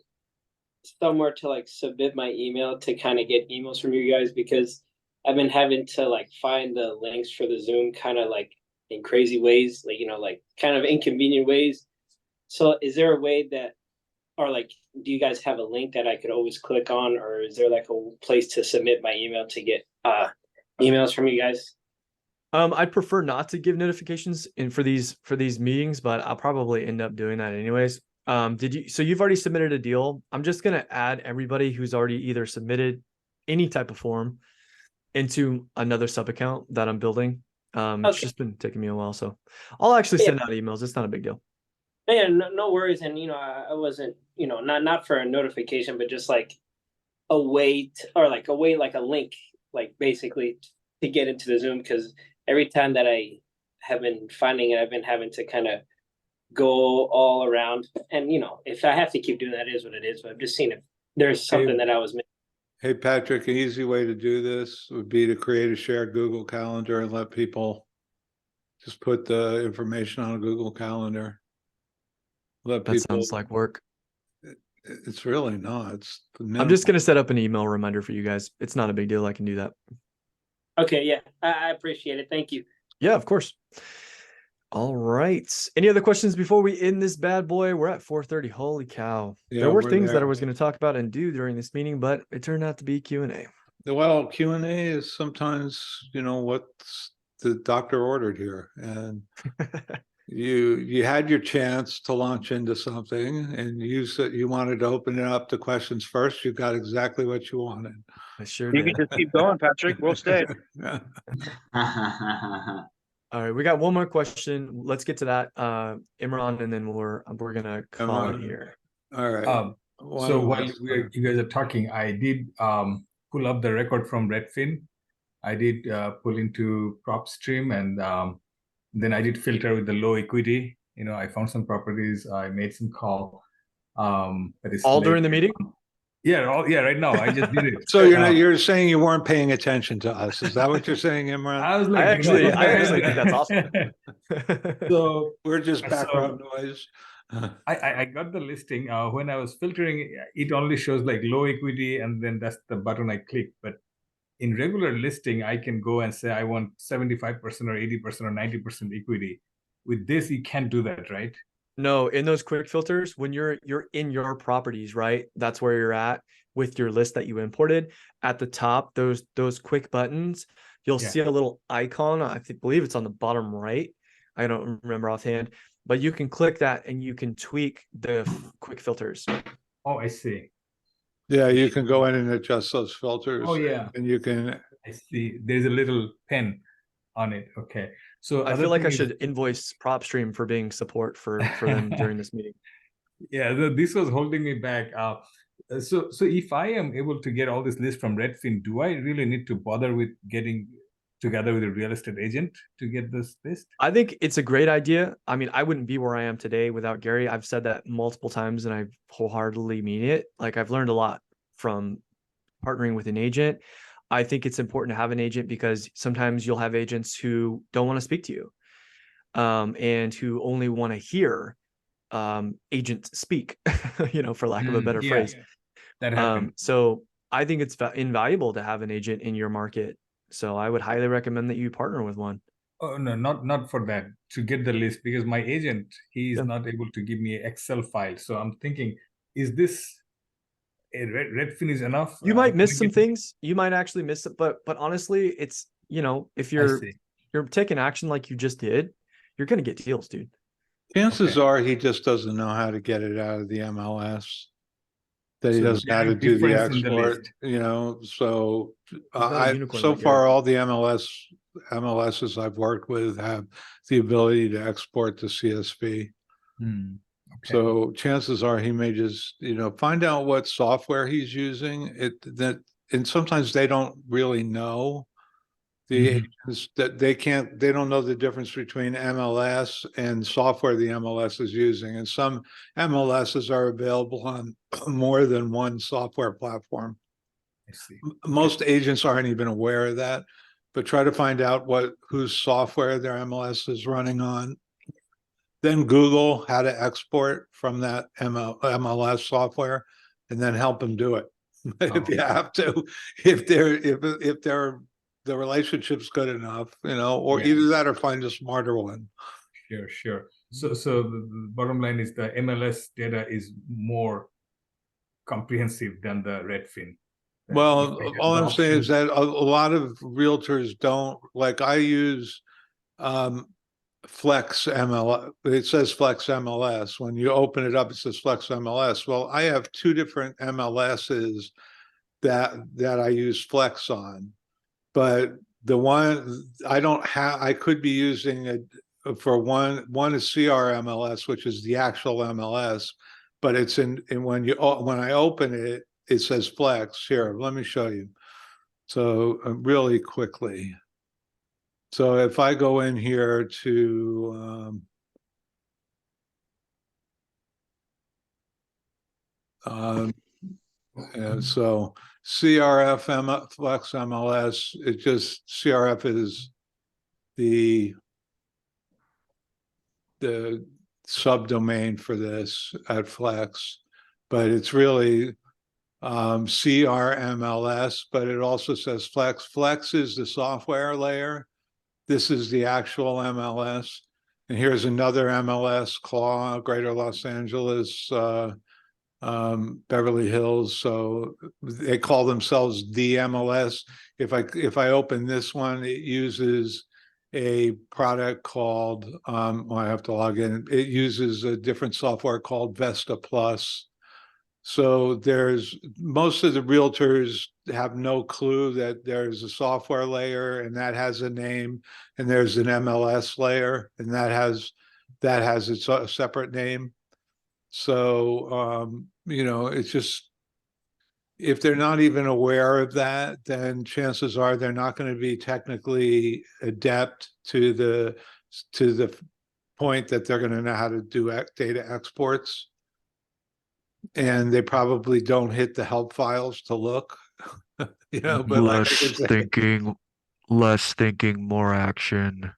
somewhere to like submit my email to kind of get emails from you guys? Because I've been having to like find the links for the Zoom kind of like in crazy ways, like, like kind of inconvenient ways. So is there a way that, or like, do you guys have a link that I could always click on, or is there like a place to submit my email to get emails from you guys? I'd prefer not to give notifications for these meetings, but I'll probably end up doing that anyways. So you've already submitted a deal. I'm just gonna add everybody who's already either submitted any type of form into another sub account that I'm building. It's just been taking me a while, so I'll actually send out emails. It's not a big deal. Yeah, no worries. And I wasn't, not for a notification, but just like a way like a link, like basically to get into the Zoom, because every time that I have been finding it, I've been having to kind of go all around. And if I have to keep doing that, it is what it is. But I'm just seeing if there's something that I was missing. Hey, Patrick, an easy way to do this would be to create a shared Google Calendar and let people just put the information on a Google Calendar. Let That people. sounds like work. It's really not. It's I'm just gonna set up an email reminder for you guys. It's not a big deal. I can do that. Okay, yeah, I appreciate it. Thank you. Yeah, of course. All right. Any other questions before we end this bad boy? We're at 4:30. Holy cow. Yeah, There were we're things that I there. was going to talk about and do during this meeting, but it turned out to be Q&A. Well, Q&A is sometimes, what the doctor ordered here, and you had your chance to launch into something, and you said you wanted to open it up to questions first. You got exactly what you wanted. I sure You did. can just keep going, Patrick. We'll stay. All right, we got one more question. Let's get to that, Imran, and then we're gonna call it Imran. here. All right. So while you guys are talking, I did pull up the record from Redfin. I did pull into PropStream, and then I did filter with the low equity. I found some properties. I made some call. That is All during the meeting? Yeah, right now. I just did it. So you're saying you weren't paying attention to us. Is that what you're saying, Imran? I was like, I actually think that's awesome. So We're just background noise. I got the listing. When I was filtering, it only shows like low equity, and then that's the button I click. But in regular listing, I can go and say I want 75% or 80% or 90% equity. With this, you can't do that, right? No, in those quick filters, when you're in your properties, right? That's where you're at with your list that you imported. At the top, those quick buttons, you'll see a little icon. I believe it's on the bottom right. I don't remember offhand, but you can click that and you can tweak the quick filters. Oh, I see. Yeah, you can go in and adjust those filters. Oh, yeah. And you can. I see. There's a little pen on it. Okay. So I feel like I should invoice PropStream for being support for them during this meeting. Yeah, this was holding me back. So if I am able to get all this list from Redfin, do I really need to bother with getting together with a real estate agent to get this list? I think it's a great idea. I mean, I wouldn't be where I am today without Gary. I've said that multiple times and I wholeheartedly mean it. Like, I've learned a lot from partnering with an agent. I think it's important to have an agent because sometimes you'll have agents who don't want to speak to you. and who only want to hear agents speak, for lack of a better Yeah, phrase. that happened. So I think it's invaluable to have an agent in your market. So I would highly recommend that you partner with one. Oh no, not for that. To get the list, because my agent, he is Yeah. not able to give me an Excel file. So I'm thinking, is this a Redfin is enough? You might miss some get- things. You might actually miss it, but honestly, it's if I you're see. taking action like you just did, you're gonna get deals, dude. Chances Okay. are he just doesn't know how to get it out of the MLS. That he So doesn't know how to there's do the difference in the export, list. so not a I, unicorn so like far, Gary. all the MLSs I've worked with have the ability to export to CSV. Hmm, okay. So chances are he may just, find out what software he's using, and sometimes they don't really know. The Mhm. agents that they don't know the difference between MLS and software the MLS is using. And some MLSs are available on more than one software platform. I see. Most agents aren't even aware of that, but try to find out whose software their MLS is running on. Then Google how to export from that MLS software, and then help them do it. If you have to, if the relationship's good enough, or Yeah. either that or find a smarter one. Sure. So the bottom line is the MLS data is more comprehensive than the Redfin. Well, If I get all the I'm saying is option- that a lot of realtors don't, like I use Flex MLS. It says Flex MLS. When you open it up, it says Flex MLS. Well, I have two different MLSs that I use Flex on. But the one I don't have, I could be using it for one is CRMLS, which is the actual MLS, but it's in when I open it, it says Flex. Here, let me show you. So really quickly. So if I go in here to and so CRF Flex MLS, it just CRF is the subdomain for this at Flex, but it's really CRMLS, but it also says Flex. Flex is the software layer. This is the actual MLS. And here's another MLS, Claw, Greater Los Angeles, Beverly Hills. So they call themselves the MLS. If I open this one, it uses a product called, I have to log in. It uses a different software called Vesta Plus. So most of the realtors have no clue that there's a software layer and that has a name, and there's an MLS layer and that has its separate name. So, it's just, if they're not even aware of that, then chances are they're not going to be technically adept to the point that they're going to know how to do data exports. And they probably don't hit the help files to look, but like I can say, less thinking, more action.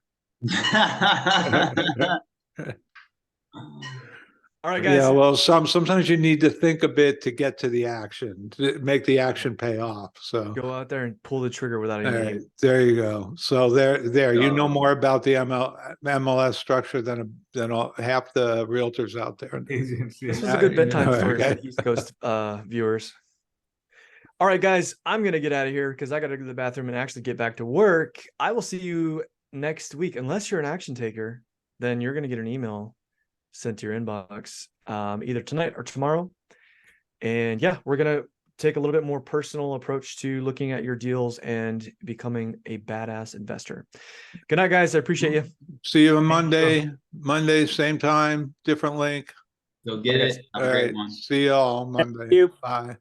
All right, guys. yeah, well, sometimes you need to think a bit to get to the action, to make the action pay off. So Go out there and pull the trigger without all any right, name. there you go. So there, you know more about the MLS structure than half the realtors out there. Agents, This yeah. was a good bedtime Okay. story for the East Coast viewers. All right, guys, I'm gonna get out of here because I gotta go to the bathroom and actually get back to work. I will see you next week. Unless you're an action taker, then you're gonna get an email sent to your inbox either tonight or tomorrow. And yeah, we're gonna take a little bit more personal approach to looking at your deals and becoming a badass investor. Good night, guys. I appreciate you. See you on Monday. Monday, same time, different link. Go get it. Have All a great right. one. See you all Monday. you. Bye.